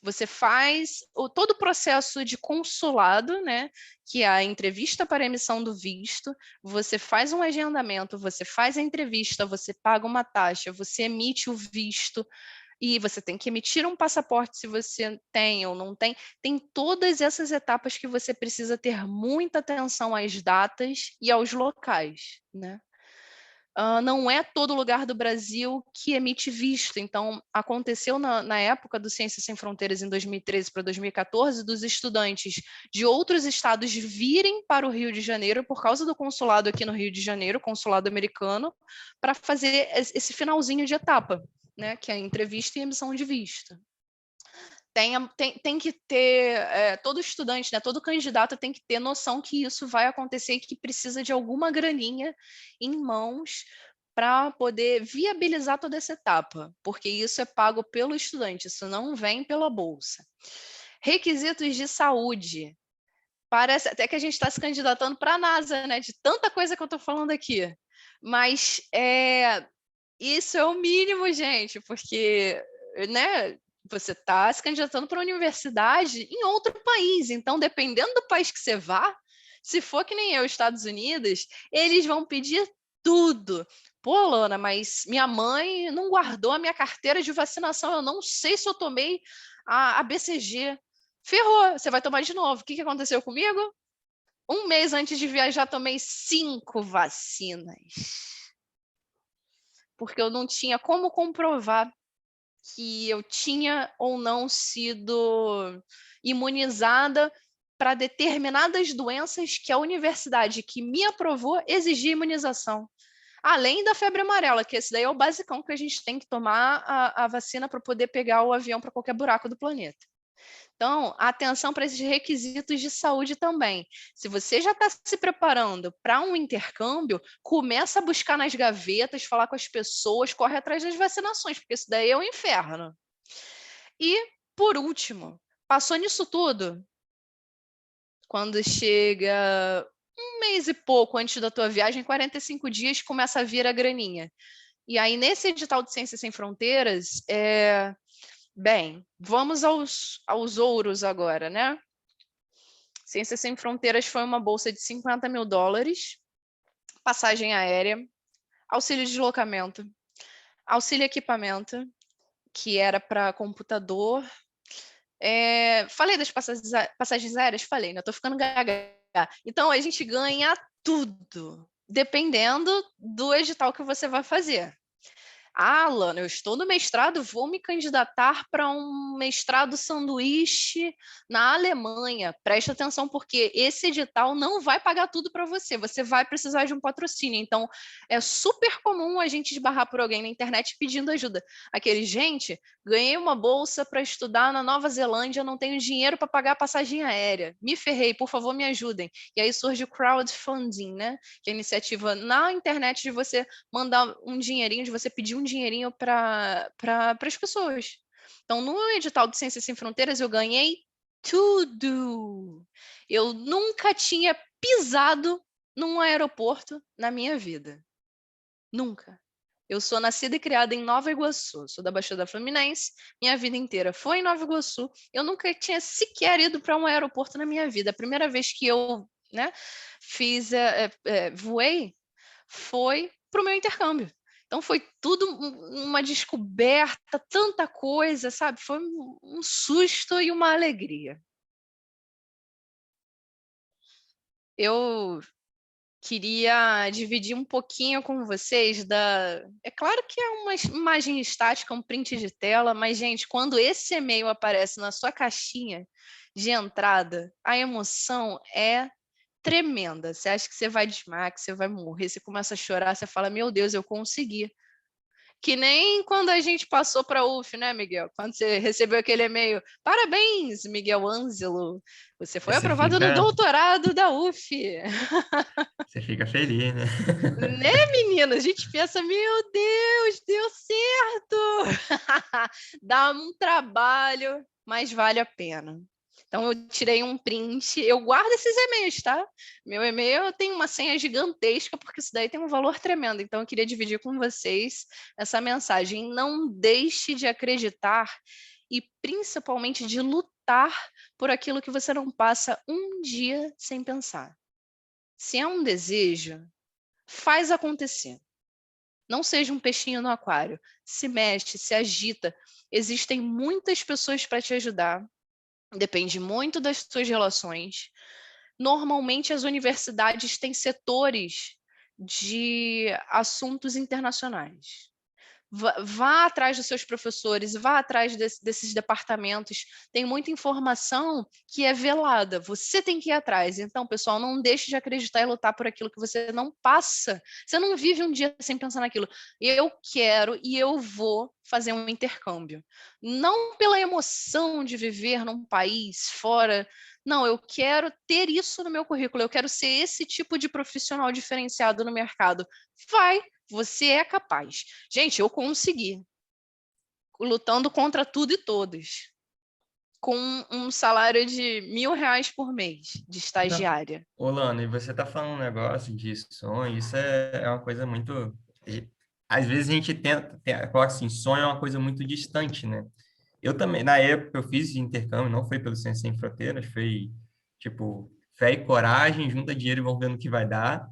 Você faz todo o processo de consulado, né, que é a entrevista para a emissão do visto, você faz um agendamento, você faz a entrevista, você paga uma taxa, você emite o visto, e você tem que emitir um passaporte se você tem ou não tem. Tem todas essas etapas que você precisa ter muita atenção às datas e aos locais, né? Não é todo lugar do Brasil que emite visto. Então, aconteceu na época do Ciências Sem Fronteiras, em 2013 para 2014, dos estudantes de outros estados virem para o Rio de Janeiro por causa do consulado aqui no Rio de Janeiro, consulado americano, para fazer esse finalzinho de etapa, né, que é a entrevista e a emissão de visto. Tem que ter, todo estudante, né, todo candidato tem que ter noção que isso vai acontecer e que precisa de alguma graninha em mãos para poder viabilizar toda essa etapa, porque isso é pago pelo estudante, isso não vem pela bolsa. Requisitos de saúde. Parece até que a gente está se candidatando para a NASA, né, de tanta coisa que eu estou falando aqui. Mas isso é o mínimo, gente, porque, né, você está se candidatando para uma universidade em outro país. Então, dependendo do país que você vá, se for que nem eu, Estados Unidos, eles vão pedir tudo. Pô, Lana, mas minha mãe não guardou a minha carteira de vacinação. Eu não sei se eu tomei a BCG. Ferrou, você vai tomar de novo. O que aconteceu comigo? Um mês antes de viajar, tomei 5 vacinas. Porque eu não tinha como comprovar que eu tinha ou não sido imunizada para determinadas doenças que a universidade que me aprovou exigia imunização. Além da febre amarela, que esse daí é o basicão que a gente tem que tomar a vacina para poder pegar o avião para qualquer buraco do planeta. Então, atenção para esses requisitos de saúde também. Se você já está se preparando para um intercâmbio, começa a buscar nas gavetas, falar com as pessoas, corre atrás das vacinações, porque isso daí é um inferno. E, por último, passou nisso tudo, quando chega um mês e pouco antes da tua viagem, 45 dias, começa a vir a graninha. E aí, nesse edital de Ciências Sem Fronteiras, bem, vamos aos ouros agora, né? Ciências Sem Fronteiras foi uma bolsa de $50 mil, passagem aérea, auxílio de deslocamento, auxílio equipamento, que era para computador. Falei das passagens aéreas? Falei, né? Estou ficando gaga. Então, a gente ganha tudo, dependendo do edital que você vai fazer. Alana, eu estou no mestrado, vou me candidatar para um mestrado sanduíche na Alemanha. Preste atenção, porque esse edital não vai pagar tudo para você. Você vai precisar de um patrocínio. Então, é super comum a gente esbarrar por alguém na internet pedindo ajuda. Gente, ganhei uma bolsa para estudar na Nova Zelândia, não tenho dinheiro para pagar a passagem aérea. Me ferrei, por favor, me ajudem. E aí surge o crowdfunding, né? Que é a iniciativa na internet de você mandar um dinheirinho, de você pedir um dinheirinho para as pessoas. Então, no edital de Ciências Sem Fronteiras, eu ganhei tudo. Eu nunca tinha pisado num aeroporto na minha vida. Nunca. Eu sou nascida e criada em Nova Iguaçu, sou da Baixada Fluminense, minha vida inteira foi em Nova Iguaçu. Eu nunca tinha sequer ido para um aeroporto na minha vida. A primeira vez que eu, né, voei foi para o meu intercâmbio. Então, foi tudo uma descoberta, tanta coisa, sabe? Foi um susto e uma alegria. Eu queria dividir um pouquinho com vocês É claro que é uma imagem estática, um print de tela, mas, gente, quando esse e-mail aparece na sua caixinha de entrada, a emoção é tremenda. Você acha que você vai desmaiar, que você vai morrer, você começa a chorar, você fala, meu Deus, eu consegui. Que nem quando a gente passou para a UF, né, Miguel? Quando você recebeu aquele e-mail, parabéns, Miguel Ângelo, você foi aprovado no doutorado da UF. Você fica feliz, né? Né, menina? A gente pensa, meu Deus, deu certo! Dá um trabalho, mas vale a pena. Então, eu tirei um print, eu guardo esses e-mails, tá? Meu e-mail tem uma senha gigantesca, porque isso daí tem um valor tremendo. Então, eu queria dividir com vocês essa mensagem. Não deixe de acreditar e, principalmente, de lutar por aquilo que você não passa um dia sem pensar. Se é um desejo, faz acontecer. Não seja um peixinho no aquário. Se mexe, se agita. Existem muitas pessoas para te ajudar. Depende muito das suas relações. Normalmente, as universidades têm setores de assuntos internacionais. Vá atrás dos seus professores, vá atrás desses departamentos. Tem muita informação que é velada. Você tem que ir atrás. Então, pessoal, não deixe de acreditar e lutar por aquilo que você não passa. Você não vive um dia sem pensar naquilo. Eu quero e eu vou fazer um intercâmbio. Não pela emoção de viver num país fora. Não, eu quero ter isso no meu currículo. Eu quero ser esse tipo de profissional diferenciado no mercado. Vai! Você é capaz. Gente, eu consegui. Lutando contra tudo e todos. Com um salário de R$1.000 por mês de estagiária. Lana, e você está falando um negócio de sonho, isso é uma coisa muito... Às vezes a gente coloca assim, sonho é uma coisa muito distante, né? Eu também, na época, eu fiz intercâmbio, não foi pelo Ciências Sem Fronteiras, foi, tipo, fé e coragem, junta dinheiro e vamos ver no que vai dar.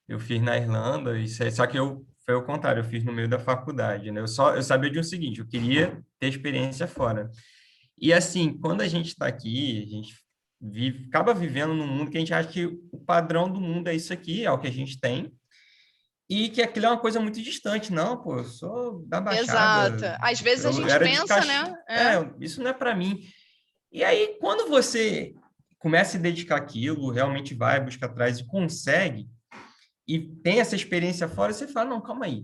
Eu fiz na Irlanda, só que foi o contrário, eu fiz no meio da faculdade, né? Eu sabia de um seguinte, eu queria ter experiência fora. E assim, quando a gente está aqui, a gente acaba vivendo num mundo que a gente acha que o padrão do mundo é isso aqui, é o que a gente tem. e que aquilo é uma coisa muito distante. Não, pô, eu sou da Baixada. Exato. Às vezes a Eu gente era de pensa, né? isso não é para mim. E aí, quando você começa a se dedicar àquilo, realmente vai, busca atrás e consegue, e tem essa experiência fora, você fala, não, calma aí.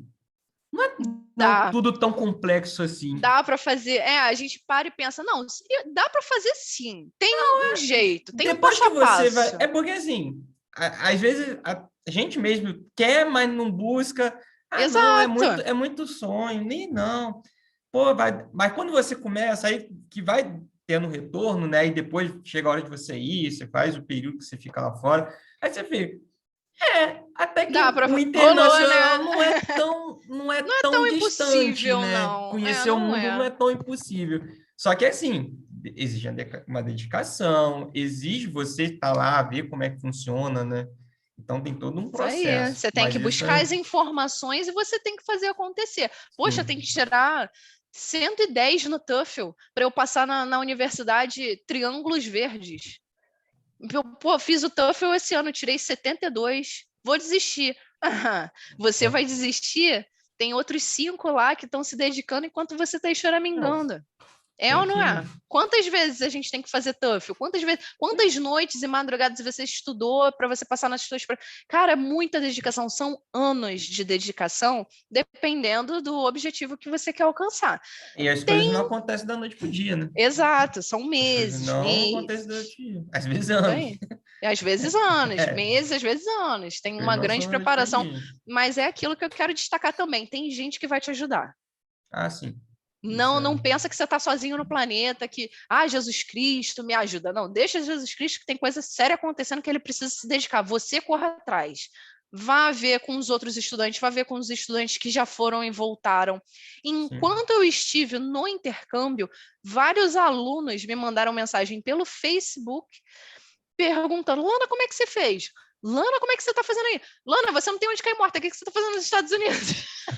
Não, tudo tão complexo assim. Dá para fazer. A gente para e pensa, não, dá para fazer sim. Tem um jeito, tem depois um passo que você a passo. vai. É porque assim, às vezes a gente mesmo quer, mas não busca. Exato. Não, é muito sonho, nem não. Pô, mas quando você começa, aí que vai tendo retorno, né? E depois chega a hora de você ir, você faz o período que você fica lá fora, aí você vê. Até que o internacional rolou, né? não é tão distante, né? Não. Conhecer o mundo não é tão impossível. Só que assim, exige uma dedicação, exige você estar lá, ver como é que funciona, né? Então tem todo um processo. Isso aí. Você tem que buscar as informações e você tem que fazer acontecer. Poxa, tem que tirar 110 no TOEFL para eu passar na universidade Triângulos Verdes. Pô, fiz o TOEFL esse ano, tirei 72. Vou desistir. Você vai desistir? Tem outros 5 lá que estão se dedicando enquanto você está choramingando. Ou não é? Quantas vezes a gente tem que fazer TOEFL? Quantas noites e madrugadas você estudou para você passar nas suas... Cara, muita dedicação. São anos de dedicação, dependendo do objetivo que você quer alcançar. E as coisas não acontecem da noite para o dia, né? Exato, são meses. Não acontece da noite pro dia. Às vezes anos. Às vezes anos, meses, às vezes anos. Tem uma grande preparação. Mas é aquilo que eu quero destacar também. Tem gente que vai te ajudar. Sim. Não pensa que você está sozinho no planeta, que, Jesus Cristo me ajuda. Não, deixa Jesus Cristo que tem coisa séria acontecendo que ele precisa se dedicar. Você corra atrás. Vá ver com os outros estudantes, vá ver com os estudantes que já foram e voltaram. Enquanto eu estive no intercâmbio, vários alunos me mandaram mensagem pelo Facebook perguntando, Lana, como é que você fez? Lana, como é que você está fazendo aí? Lana, você não tem onde cair morta, o que você está fazendo nos Estados Unidos? O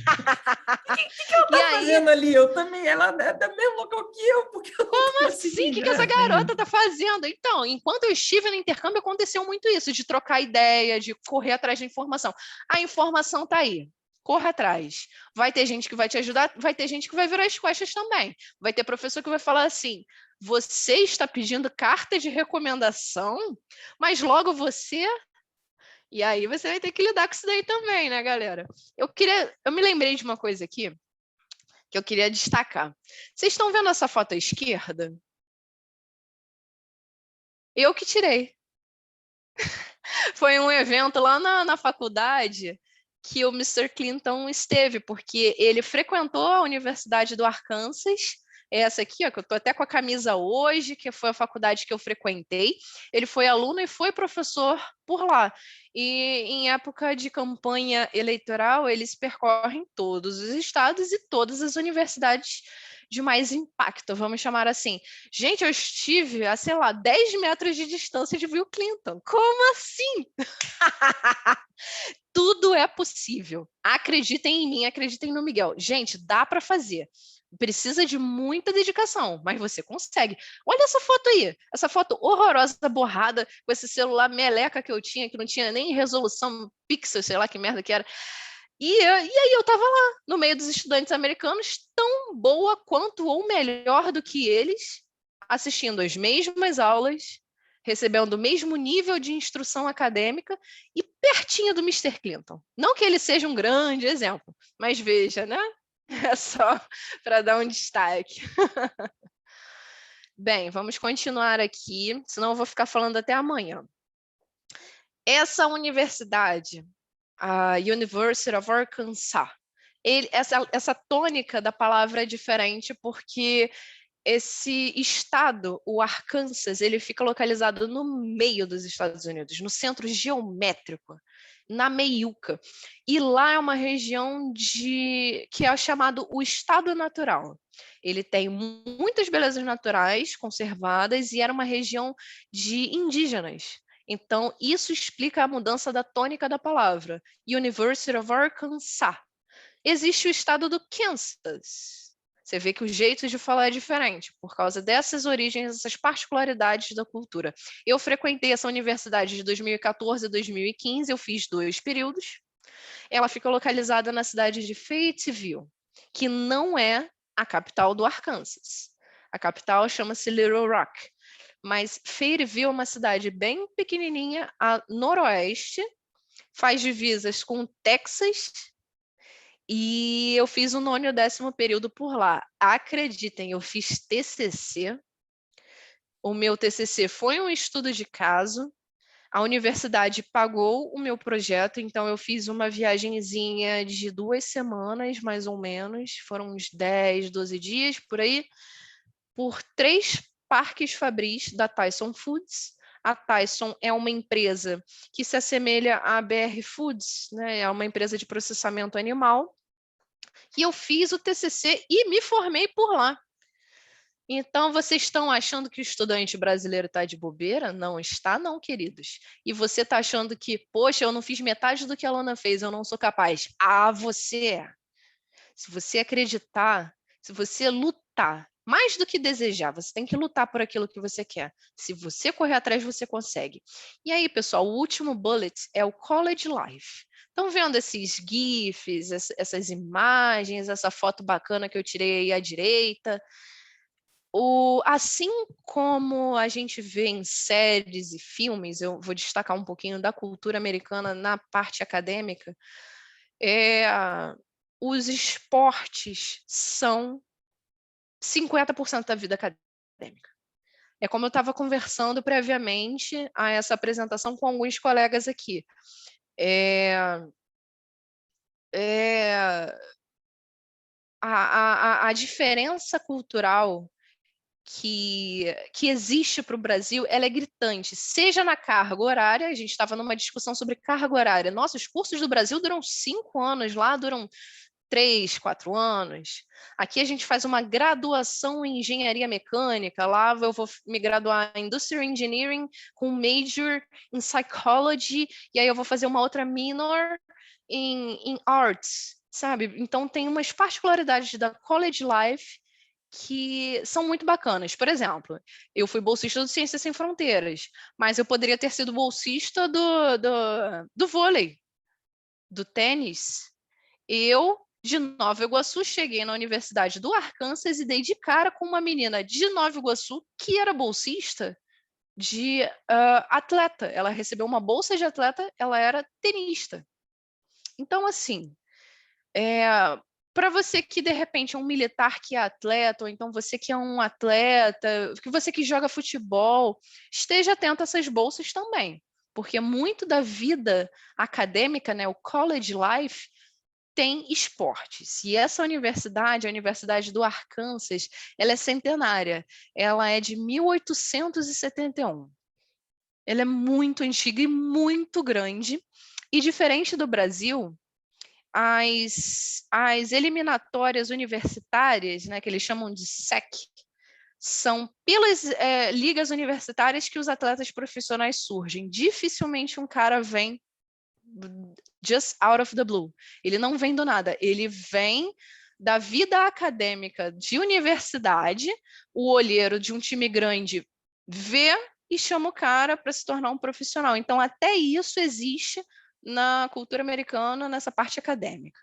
que ela está fazendo ali? Eu também, ela é da mesma local que eu, porque eu como assim? O que essa garota está fazendo? Então, enquanto eu estive no intercâmbio, aconteceu muito isso, de trocar ideia, de correr atrás de informação. A informação está aí. Corra atrás. Vai ter gente que vai te ajudar, vai ter gente que vai virar as costas também. Vai ter professor que vai falar assim, você está pedindo carta de recomendação, mas logo você... E aí você vai ter que lidar com isso daí também, né, galera? Eu me lembrei de uma coisa aqui que eu queria destacar. Vocês estão vendo essa foto à esquerda? Eu que tirei. Foi um evento lá na faculdade que o Mr. Clinton esteve, porque ele frequentou a Universidade do Arkansas, essa aqui, ó, que eu estou até com a camisa hoje, que foi a faculdade que eu frequentei. Ele foi aluno e foi professor por lá. E em época de campanha eleitoral, eles percorrem todos os estados e todas as universidades de mais impacto, vamos chamar assim. Gente, eu estive a, 10 metros de distância de Bill Clinton. Como assim? Tudo é possível. Acreditem em mim, acreditem no Miguel. Gente, dá para fazer. Precisa de muita dedicação, mas você consegue. Olha essa foto aí, essa foto horrorosa, borrada, com esse celular meleca que eu tinha, que não tinha nem resolução pixel, sei lá que merda que era. E aí eu estava lá, no meio dos estudantes americanos, tão boa quanto ou melhor do que eles, assistindo as mesmas aulas, recebendo o mesmo nível de instrução acadêmica e pertinho do Mr. Clinton. Não que ele seja um grande exemplo, mas veja, né? É só para dar um destaque. Bem, vamos continuar aqui, senão eu vou ficar falando até amanhã. Essa universidade, a University of Arkansas, essa tônica da palavra é diferente porque esse estado, o Arkansas, ele fica localizado no meio dos Estados Unidos, no centro geométrico, na meiuca. E lá é uma região que é chamado o estado natural. Ele tem muitas belezas naturais conservadas e era uma região de indígenas. Então, isso explica a mudança da tônica da palavra. University of Arkansas. Existe o estado do Kansas. Você vê que o jeito de falar é diferente, por causa dessas origens, essas particularidades da cultura. Eu frequentei essa universidade de 2014 a 2015, eu fiz 2 períodos. Ela fica localizada na cidade de Fayetteville, que não é a capital do Arkansas. A capital chama-se Little Rock, mas Fayetteville é uma cidade bem pequenininha a noroeste, faz divisas com o Texas, e eu fiz o 9º e o 10º período por lá. Acreditem, eu fiz TCC. O meu TCC foi um estudo de caso. A universidade pagou o meu projeto, então eu fiz uma viagenzinha de 2 semanas, mais ou menos. Foram uns 10, 12 dias, por aí, por 3 parques fabris da Tyson Foods. A Tyson é uma empresa que se assemelha à BR Foods, né? É uma empresa de processamento animal. E eu fiz o TCC e me formei por lá. Então, vocês estão achando que o estudante brasileiro está de bobeira? Não está, não, queridos. E você está achando que, poxa, eu não fiz metade do que a Alana fez, eu não sou capaz. Ah, você é. Se você acreditar, se você lutar, mais do que desejar, você tem que lutar por aquilo que você quer. Se você correr atrás, você consegue. E aí, pessoal, o último bullet é o College Life. Estão vendo esses GIFs, essas imagens, essa foto bacana que eu tirei aí à direita? Assim como a gente vê em séries e filmes, eu vou destacar um pouquinho da cultura americana na parte acadêmica, os esportes são 50% da vida acadêmica. É como eu estava conversando previamente a essa apresentação com alguns colegas aqui. A diferença cultural que existe para o Brasil, ela é gritante, seja na carga horária. A gente estava numa discussão sobre carga horária. Nossa, os cursos do Brasil duram 5 anos, lá duram 3, 4 anos. Aqui a gente faz uma graduação em engenharia mecânica, lá eu vou me graduar em Industrial Engineering com major em Psychology, e aí eu vou fazer uma outra minor em Arts, sabe? Então tem umas particularidades da College Life que são muito bacanas. Por exemplo, eu fui bolsista do Ciências Sem Fronteiras, mas eu poderia ter sido bolsista do vôlei, do tênis. Eu, de Nova Iguaçu, cheguei na Universidade do Arkansas e dei de cara com uma menina de Nova Iguaçu que era bolsista de atleta. Ela recebeu uma bolsa de atleta, ela era tenista. Então, assim, para você que, de repente, é um militar que é atleta, ou então você que é um atleta, que você que joga futebol, esteja atento a essas bolsas também, porque muito da vida acadêmica, né, o college life, tem esportes. E essa universidade, a Universidade do Arkansas, ela é centenária. Ela é de 1871. Ela é muito antiga e muito grande. E diferente do Brasil, as eliminatórias universitárias, né, que eles chamam de SEC, são pelas ligas universitárias que os atletas profissionais surgem. Dificilmente um cara vem just out of the blue. Ele não vem do nada, ele vem da vida acadêmica de universidade. O olheiro de um time grande vê e chama o cara para se tornar um profissional. Então, até isso existe na cultura americana, nessa parte acadêmica.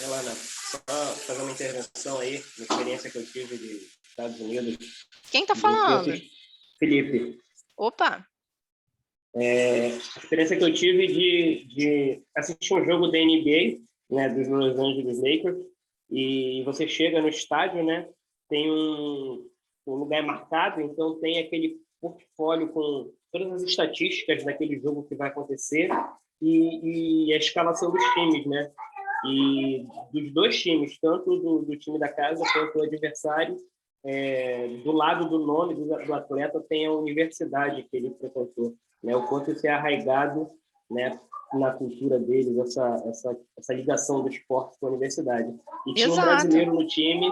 Elana, só fazer uma intervenção aí, uma experiência que eu tive de Estados Unidos. Quem está falando? Felipe. Opa! A experiência que eu tive de assistir um jogo da NBA, né, dos Los Angeles Lakers, e você chega no estádio, né, tem um lugar marcado, então tem aquele portfólio com todas as estatísticas daquele jogo que vai acontecer e a escalação dos times, né? E dos dois times, tanto do time da casa quanto do adversário, do lado do nome do atleta tem a universidade que ele frequentou, né? O quanto isso é arraigado, né, na cultura deles, essa ligação do esporte com a universidade. E tinha um brasileiro no time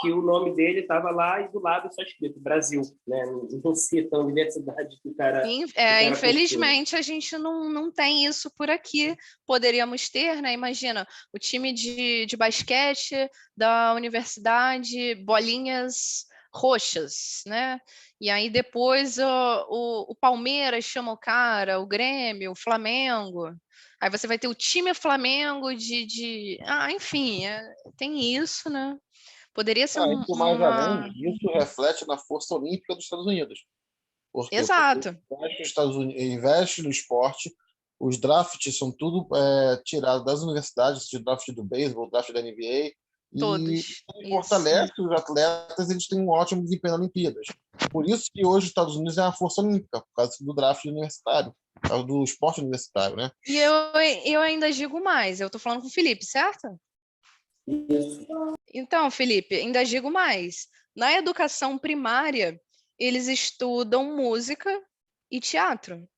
que o nome dele estava lá e do lado só escrito Brasil, né? Não cita a universidade que o cara... Infelizmente, a gente não tem isso por aqui. Poderíamos ter, né? Imagina, o time de basquete da universidade, bolinhas roxas, né? E aí depois o Palmeiras chama o cara, o Grêmio, o Flamengo. Aí você vai ter o time Flamengo enfim, tem isso, né? Poderia ser Muito mais além, isso reflete na força olímpica dos Estados Unidos. Por quê? Exato. Porque os Estados Unidos investe no esporte, os drafts são tudo tirados das universidades, de draft do beisebol, draft da NBA, Todos. E fortalece os atletas, eles têm um ótimo desempenho nas Olimpíadas. Por isso que hoje os Estados Unidos é uma força olímpica, por causa do draft universitário, por causa do esporte universitário, né? E eu ainda digo mais, eu tô falando com o Felipe, certo? Isso. Então, Felipe, ainda digo mais. Na educação primária, eles estudam música e teatro.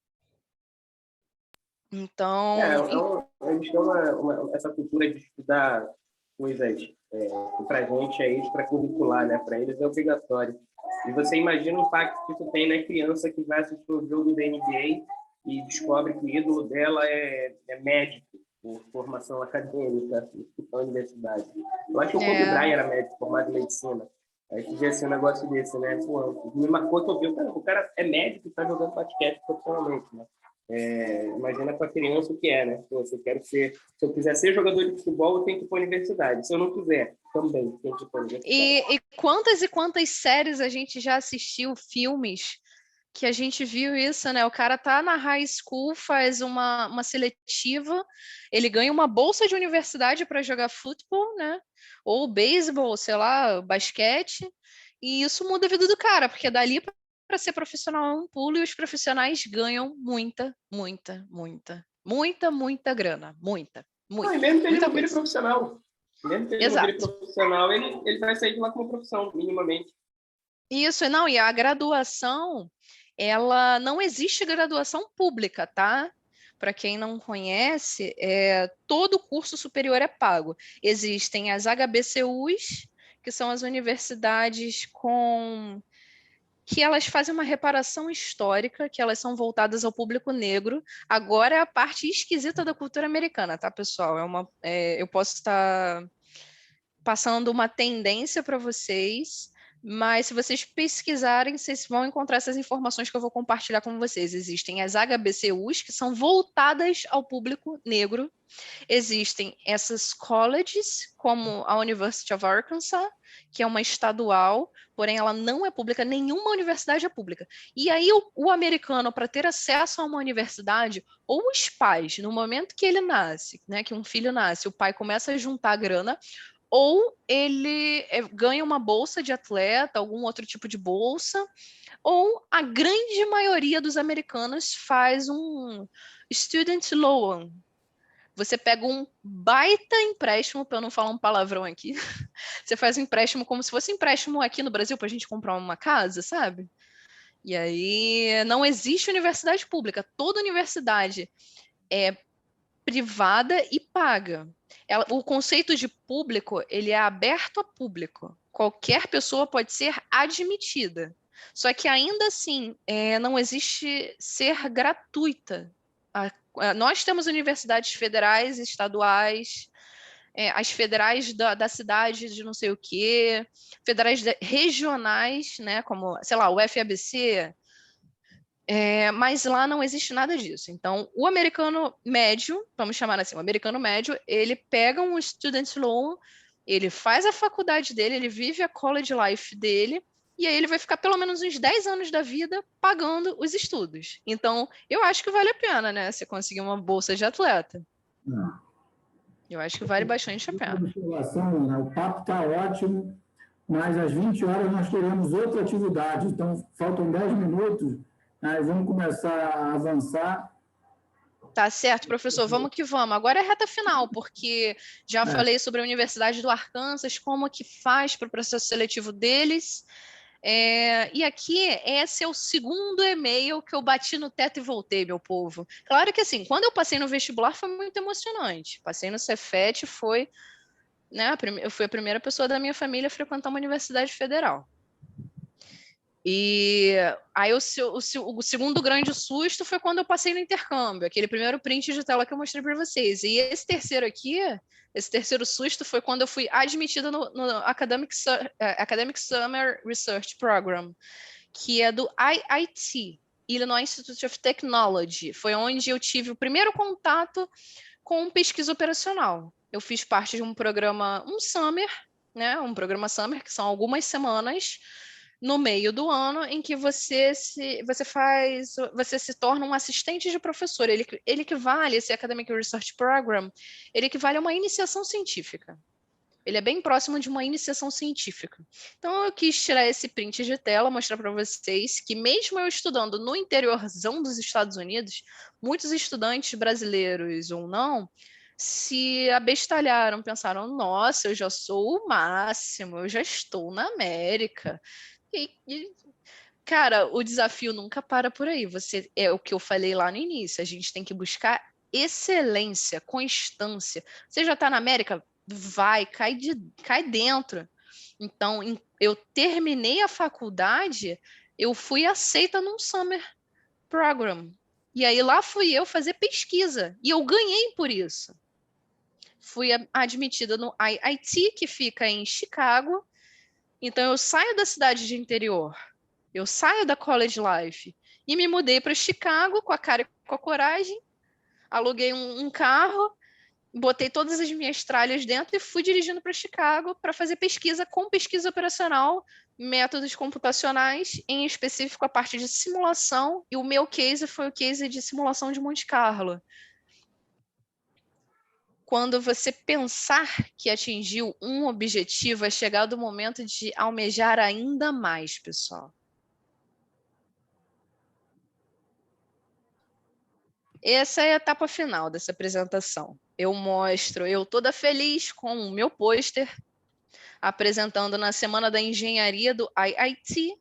Então... eles têm essa cultura de estudar coisas que para a gente é extracurricular, né? Para eles é obrigatório. E você imagina o impacto que isso tem na criança que vai assistir o jogo da NBA e descobre que o ídolo dela é médico, por formação acadêmica na universidade. Eu acho que o Kobe Bryant era médico, formado em medicina. Aí tu vê assim, um negócio desse, né? Pô, me marcou que eu vi, o cara é médico e está jogando basquete profissionalmente, né? Imagina para a criança o que é, né? Pô, se eu quiser ser jogador de futebol, eu tenho que ir para a universidade. Se eu não quiser, também tenho que ir para a universidade. E quantas séries a gente já assistiu, filmes, que a gente viu isso, né? O cara tá na high school, faz uma seletiva, ele ganha uma bolsa de universidade para jogar futebol, né? Ou beisebol, sei lá, basquete, e isso muda a vida do cara, porque dali para ser profissional é um pulo e os profissionais ganham muita grana. Muita. E mesmo que ele não vire profissional. Mesmo que ele não vire profissional, ele vai sair de lá como profissão, minimamente. Isso, não, e a graduação, ela não existe graduação pública, tá? Para quem não conhece, todo curso superior é pago. Existem as HBCUs, que são as universidades que elas fazem uma reparação histórica, que elas são voltadas ao público negro. Agora é a parte esquisita da cultura americana, tá, pessoal? Eu posso estar passando uma tendência para vocês, mas se vocês pesquisarem, vocês vão encontrar essas informações que eu vou compartilhar com vocês. Existem as HBCUs, que são voltadas ao público negro. Existem essas colleges, como a University of Arkansas, que é uma estadual, porém ela não é pública, nenhuma universidade é pública. E aí o americano, para ter acesso a uma universidade, ou os pais, no momento que ele nasce, né, que um filho nasce, o pai começa a juntar grana, ou ele ganha uma bolsa de atleta, algum outro tipo de bolsa, ou a grande maioria dos americanos faz um student loan. Você pega um baita empréstimo, para eu não falar um palavrão aqui, você faz um empréstimo como se fosse empréstimo aqui no Brasil para a gente comprar uma casa, sabe? E aí não existe universidade pública, toda universidade é privada e paga. O conceito de público, ele é aberto a público. Qualquer pessoa pode ser admitida. Só que ainda assim, não existe ser gratuita. Nós temos universidades federais, estaduais, as federais da cidade de não sei o quê, federais regionais, né, como, sei lá, o FABC, mas lá não existe nada disso. Então, o americano médio, vamos chamar assim, o americano médio, ele pega um student loan, ele faz a faculdade dele, ele vive a college life dele, e aí ele vai ficar pelo menos uns 10 anos da vida pagando os estudos. Então, eu acho que vale a pena, né? Você conseguir uma bolsa de atleta. Eu acho que vale bastante a pena. O papo está ótimo, mas às 20 horas nós teremos outra atividade. Então, faltam 10 minutos, vamos começar a avançar. Tá certo, professor, vamos que vamos. Agora é reta final, porque já falei sobre a Universidade do Arkansas, como que faz para o processo seletivo deles. E aqui, esse é o segundo e-mail que eu bati no teto e voltei, meu povo. Claro que assim, quando eu passei no vestibular foi muito emocionante. Passei no Cefet, eu fui a primeira pessoa da minha família a frequentar uma universidade federal. E aí o segundo grande susto foi quando eu passei no intercâmbio, aquele primeiro print de tela que eu mostrei para vocês. E esse terceiro susto foi quando eu fui admitida no Academic Summer Research Program, que é do IIT, Illinois Institute of Technology. Foi onde eu tive o primeiro contato com pesquisa operacional. Eu fiz parte de um programa, um summer, né? Um programa summer, que são algumas semanas no meio do ano, em que você se torna um assistente de professor. Ele equivale, esse Academic Research Program, ele equivale a uma iniciação científica. Ele é bem próximo de uma iniciação científica. Então, eu quis tirar esse print de tela, mostrar para vocês que mesmo eu estudando no interiorzão dos Estados Unidos, muitos estudantes brasileiros ou não, se abestalharam, pensaram, nossa, eu já sou o máximo, eu já estou na América. Cara, o desafio nunca para por aí. É o que eu falei lá no início, a gente tem que buscar excelência, constância. Você já está na América? Cai dentro. Então, eu terminei a faculdade, eu fui aceita num summer program. E aí lá fui eu fazer pesquisa. E eu ganhei por isso. Fui admitida no IIT, que fica em Chicago. Então, eu saio da cidade de interior, eu saio da college life e me mudei para Chicago com a cara e com a coragem, aluguei um carro, botei todas as minhas tralhas dentro e fui dirigindo para Chicago para fazer pesquisa com pesquisa operacional, métodos computacionais, em específico a parte de simulação, e o meu case foi o case de simulação de Monte Carlo. Quando você pensar que atingiu um objetivo, é chegado o momento de almejar ainda mais, pessoal. Essa é a etapa final dessa apresentação. Eu mostro eu toda feliz com o meu pôster, apresentando na Semana da Engenharia do IIT,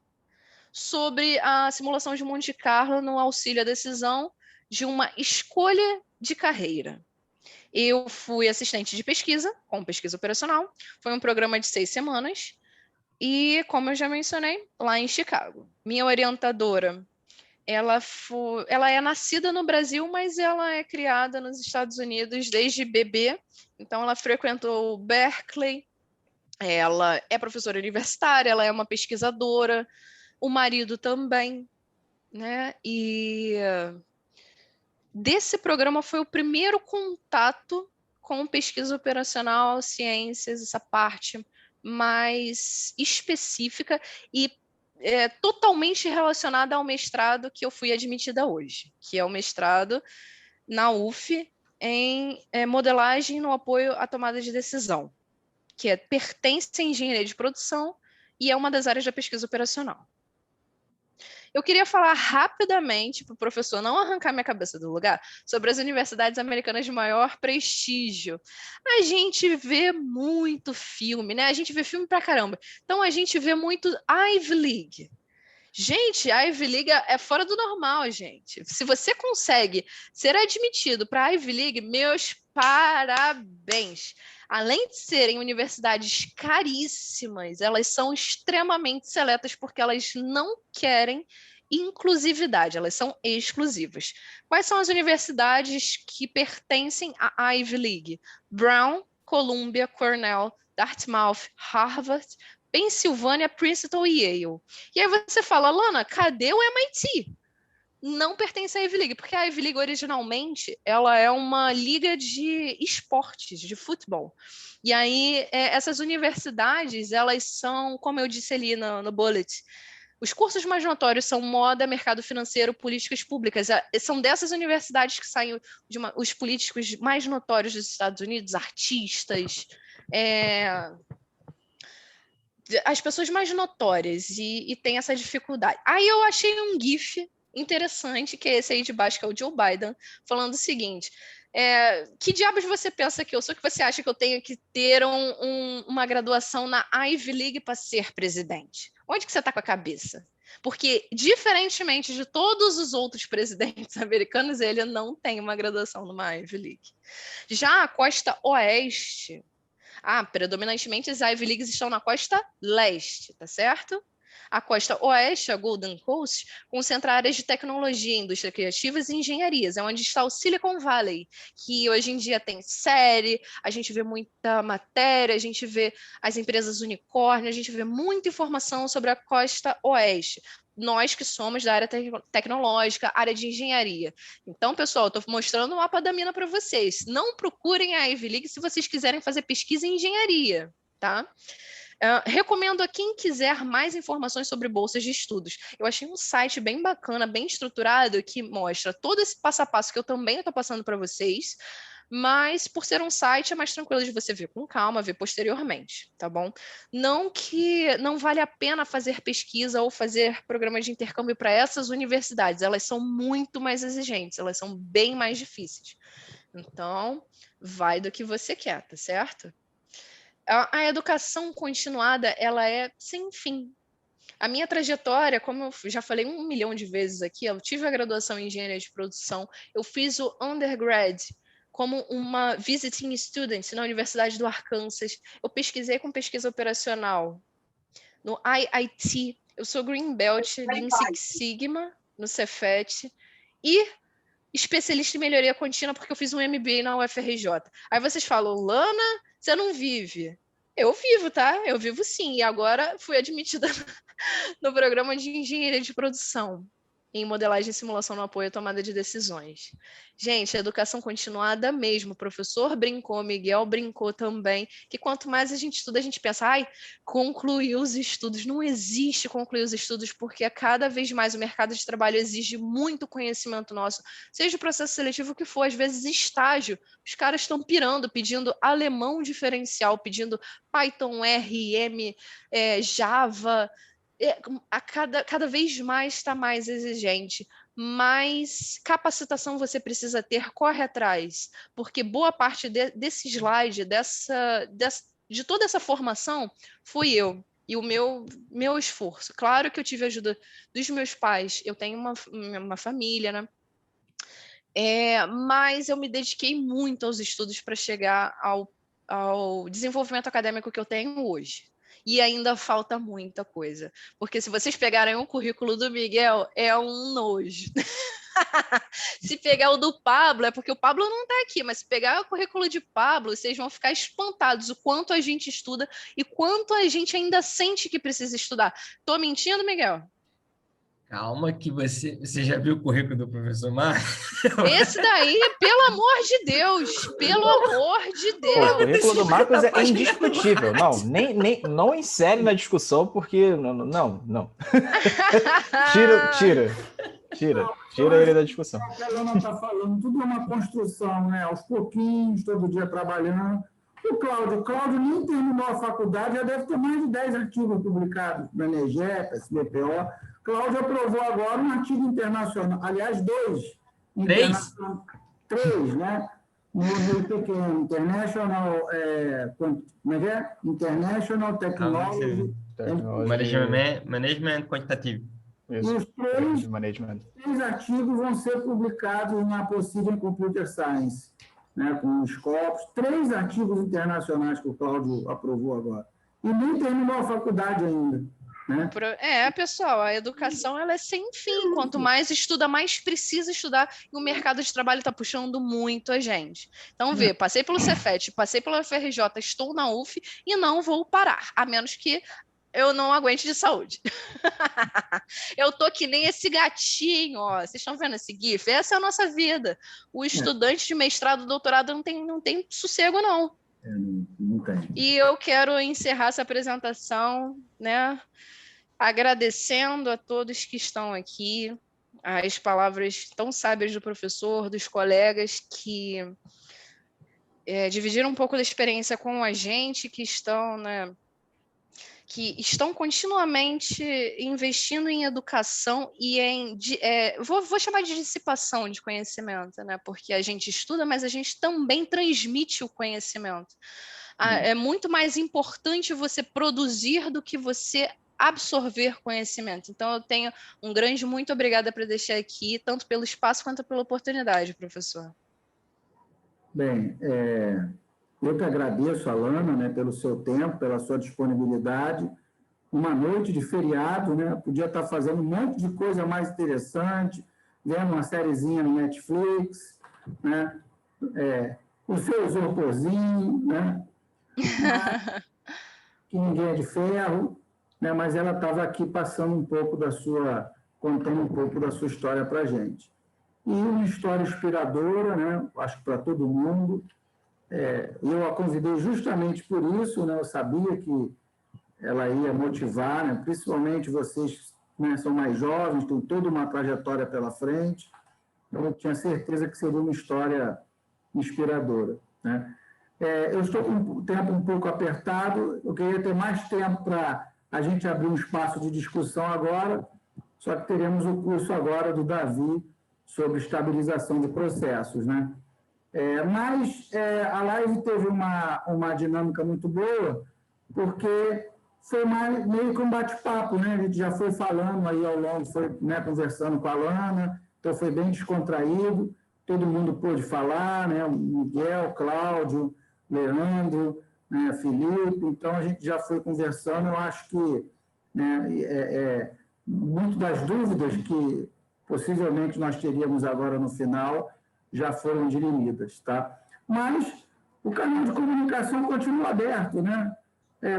sobre a simulação de Monte Carlo no auxílio à decisão de uma escolha de carreira. Eu fui assistente de pesquisa, com pesquisa operacional. Foi um programa de 6 semanas. E, como eu já mencionei, lá em Chicago. Minha orientadora, ela é nascida no Brasil, mas ela é criada nos Estados Unidos desde bebê. Então, ela frequentou Berkeley. Ela é professora universitária, ela é uma pesquisadora. O marido também, né? E desse programa foi o primeiro contato com pesquisa operacional, ciências, essa parte mais específica e totalmente relacionada ao mestrado que eu fui admitida hoje, que é o mestrado na UF em modelagem no apoio à tomada de decisão, que pertence à engenharia de produção e é uma das áreas da pesquisa operacional. Eu queria falar rapidamente, para o professor não arrancar minha cabeça do lugar, sobre as universidades americanas de maior prestígio. A gente vê muito filme, né? A gente vê filme pra caramba. Então, a gente vê muito Ivy League. Gente, a Ivy League é fora do normal, gente. Se você consegue ser admitido para a Ivy League, meus parabéns. Além de serem universidades caríssimas, elas são extremamente seletas porque elas não querem inclusividade, elas são exclusivas. Quais são as universidades que pertencem à Ivy League? Brown, Columbia, Cornell, Dartmouth, Harvard, Pensilvânia, Princeton e Yale. E aí você fala, Lana, cadê o MIT? Não pertence à Ivy League, porque a Ivy League originalmente ela é uma liga de esportes, de futebol. E aí essas universidades, elas são, como eu disse ali no bullet, os cursos mais notórios são moda, mercado financeiro, políticas públicas. São dessas universidades que saem os políticos mais notórios dos Estados Unidos, artistas, as pessoas mais notórias, e tem essa dificuldade. Aí eu achei um GIF interessante, que é esse aí de baixo, que é o Joe Biden, falando o seguinte: que diabos você pensa que eu sou, que você acha que eu tenho que ter uma graduação na Ivy League para ser presidente? Onde que você está com a cabeça? Porque, diferentemente de todos os outros presidentes americanos, ele não tem uma graduação numa Ivy League. Já a costa oeste, predominantemente as Ivy Leagues estão na costa leste, tá certo? A costa oeste, a Golden Coast, concentra áreas de tecnologia, indústria criativas e engenharias. É onde está o Silicon Valley, que hoje em dia tem série, a gente vê muita matéria, a gente vê as empresas unicórnio, a gente vê muita informação sobre a costa oeste. nós que somos da área tecnológica, área de engenharia. Então, pessoal, estou mostrando o mapa da mina para vocês. Não procurem a Ivy League se vocês quiserem fazer pesquisa em engenharia, tá? Recomendo a quem quiser mais informações sobre bolsas de estudos. Eu achei um site bem bacana, bem estruturado, que mostra todo esse passo a passo que eu também estou passando para vocês, mas por ser um site é mais tranquilo de você ver com calma, ver posteriormente, tá bom? Não que não vale a pena fazer pesquisa ou fazer programa de intercâmbio para essas universidades, elas são muito mais exigentes, elas são bem mais difíceis. Então, vai do que você quer, tá certo? A educação continuada, ela é sem fim. A minha trajetória, como eu já falei 1 milhão de vezes aqui, eu tive a graduação em engenharia de produção, eu fiz o undergrad como uma visiting student na Universidade do Arkansas, eu pesquisei com pesquisa operacional no IIT, eu sou Green Belt Lean Six Sigma no Cefet e especialista em melhoria contínua porque eu fiz um MBA na UFRJ. Aí vocês falam, Lana, você não vive? Eu vivo, tá? Eu vivo sim. E agora fui admitida no programa de engenharia de produção, em modelagem e simulação no apoio à tomada de decisões. Gente, a educação continuada mesmo. O professor brincou, Miguel brincou também, que quanto mais a gente estuda, a gente pensa, concluir os estudos. Não existe concluir os estudos, porque cada vez mais o mercado de trabalho exige muito conhecimento nosso, seja o processo seletivo que for, às vezes estágio. Os caras estão pirando, pedindo alemão diferencial, pedindo Python, RM, Java. Cada vez mais está mais exigente, mais capacitação você precisa ter, corre atrás, porque boa parte desse slide, de toda essa formação, fui eu e o meu esforço. Claro que eu tive a ajuda dos meus pais, eu tenho uma família, né? Mas eu me dediquei muito aos estudos para chegar ao desenvolvimento acadêmico que eu tenho hoje. E ainda falta muita coisa. Porque se vocês pegarem o currículo do Miguel, é um nojo. Se pegar o do Pablo, é porque o Pablo não está aqui, mas se pegar o currículo de Pablo, vocês vão ficar espantados o quanto a gente estuda e quanto a gente ainda sente que precisa estudar. Tô mentindo, Miguel? Calma que você já viu o currículo do professor Marcos? Esse daí, pelo amor de Deus, pelo amor de Deus. O currículo do Marcos é indiscutível. Não insere na discussão, porque não. Tira ele da discussão. O que a Lana está falando, tudo é uma construção, né? Aos pouquinhos, todo dia trabalhando. O Cláudio nem terminou a faculdade, já deve ter mais de 10 artigos publicados na NEGEP, SBPO. Cláudio aprovou agora um artigo internacional, aliás, 2. 3, né? No IPQM, International, como é que é? International Technology Management Quantitative. Isso. E os 3 artigos vão ser publicados na Possível Computer Science, né? Com os corpos. 3 artigos internacionais que o Cláudio aprovou agora. E nem terminou a faculdade ainda. Né? Pessoal, a educação ela é sem fim. Quanto mais estuda, mais precisa estudar. E o mercado de trabalho está puxando muito a gente. Então, passei pelo Cefet, passei pela UFRJ, estou na UF e não vou parar, a menos que eu não aguente de saúde. Eu tô que nem esse gatinho, ó. Vocês estão vendo esse GIF? Essa é a nossa vida. O estudante de mestrado, doutorado não tem sossego, não. Não tem. E eu quero encerrar essa apresentação, né, agradecendo a todos que estão aqui, as palavras tão sábias do professor, dos colegas que dividiram um pouco da experiência com a gente, que estão, né, que estão continuamente investindo em educação e vou chamar de dissipação de conhecimento, né? Porque a gente estuda, mas a gente também transmite o conhecimento. É muito mais importante você produzir do que você absorver conhecimento. Então, eu tenho um grande muito obrigada para deixar aqui, tanto pelo espaço quanto pela oportunidade, professor. Bem, eu que agradeço a Lana, né, pelo seu tempo, pela sua disponibilidade. Uma noite de feriado, né? Podia estar fazendo um monte de coisa mais interessante, vendo uma sériezinha no Netflix, né? O seu isoporzinho, né? Que ninguém é de ferro, né? Mas ela estava aqui passando um pouco contando um pouco da sua história para a gente. E uma história inspiradora, né? Acho que para todo mundo. Eu a convidei justamente por isso, né? Eu sabia que ela ia motivar, né? Principalmente vocês, né, são mais jovens, têm toda uma trajetória pela frente. Então, eu tinha certeza que seria uma história inspiradora, né? Eu estou com o tempo um pouco apertado, eu queria ter mais tempo para a gente abrir um espaço de discussão agora, só que teremos o curso agora do Davi sobre estabilização de processos, né? Mas a live teve uma dinâmica muito boa, porque foi meio que um bate-papo, né? A gente já foi falando aí ao longo, foi, né, conversando com a Lana, então foi bem descontraído, todo mundo pôde falar, né? O Miguel, Cláudio, Leandro, né, Felipe, então a gente já foi conversando, eu acho que, né, muito das dúvidas que possivelmente nós teríamos agora no final já foram dirimidas, tá? Mas o canal de comunicação continua aberto, né?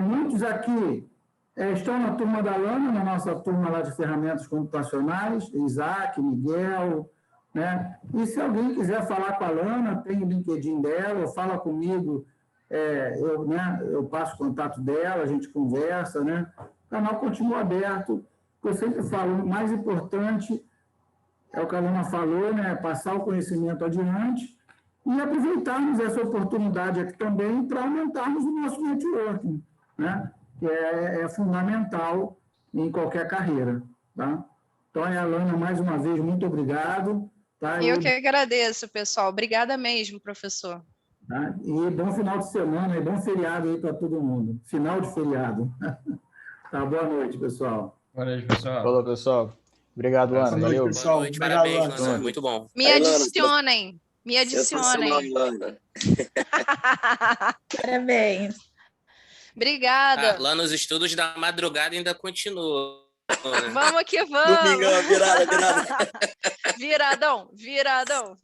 Muitos aqui estão na turma da Lana, na nossa turma lá de ferramentas computacionais, Isaac, Miguel, né? E se alguém quiser falar com a Lana, tem o LinkedIn dela, ou fala comigo, eu passo o contato dela, a gente conversa, né? O canal continua aberto. Eu sempre falo, o mais importante é o que a Lana falou, né? Passar o conhecimento adiante e aproveitarmos essa oportunidade aqui também para aumentarmos o nosso networking, né? Que é fundamental em qualquer carreira, tá? Então, Lana, mais uma vez, muito obrigado. Tá? Eu que agradeço, pessoal. Obrigada mesmo, professor. Tá? E bom final de semana e bom feriado aí para todo mundo. Final de feriado. Tá, boa noite, pessoal. Boa noite, pessoal. Falou, pessoal. Obrigado, Lana. Boa noite, Valeu. pessoal. Boa noite, Obrigado, parabéns, Lana. Lana. Muito bom. Me adicionem. Me adicionem. Lana. Parabéns. Obrigada. Lá nos estudos da madrugada ainda continua. Vamos que vamos. Domingão, virada. Viradão.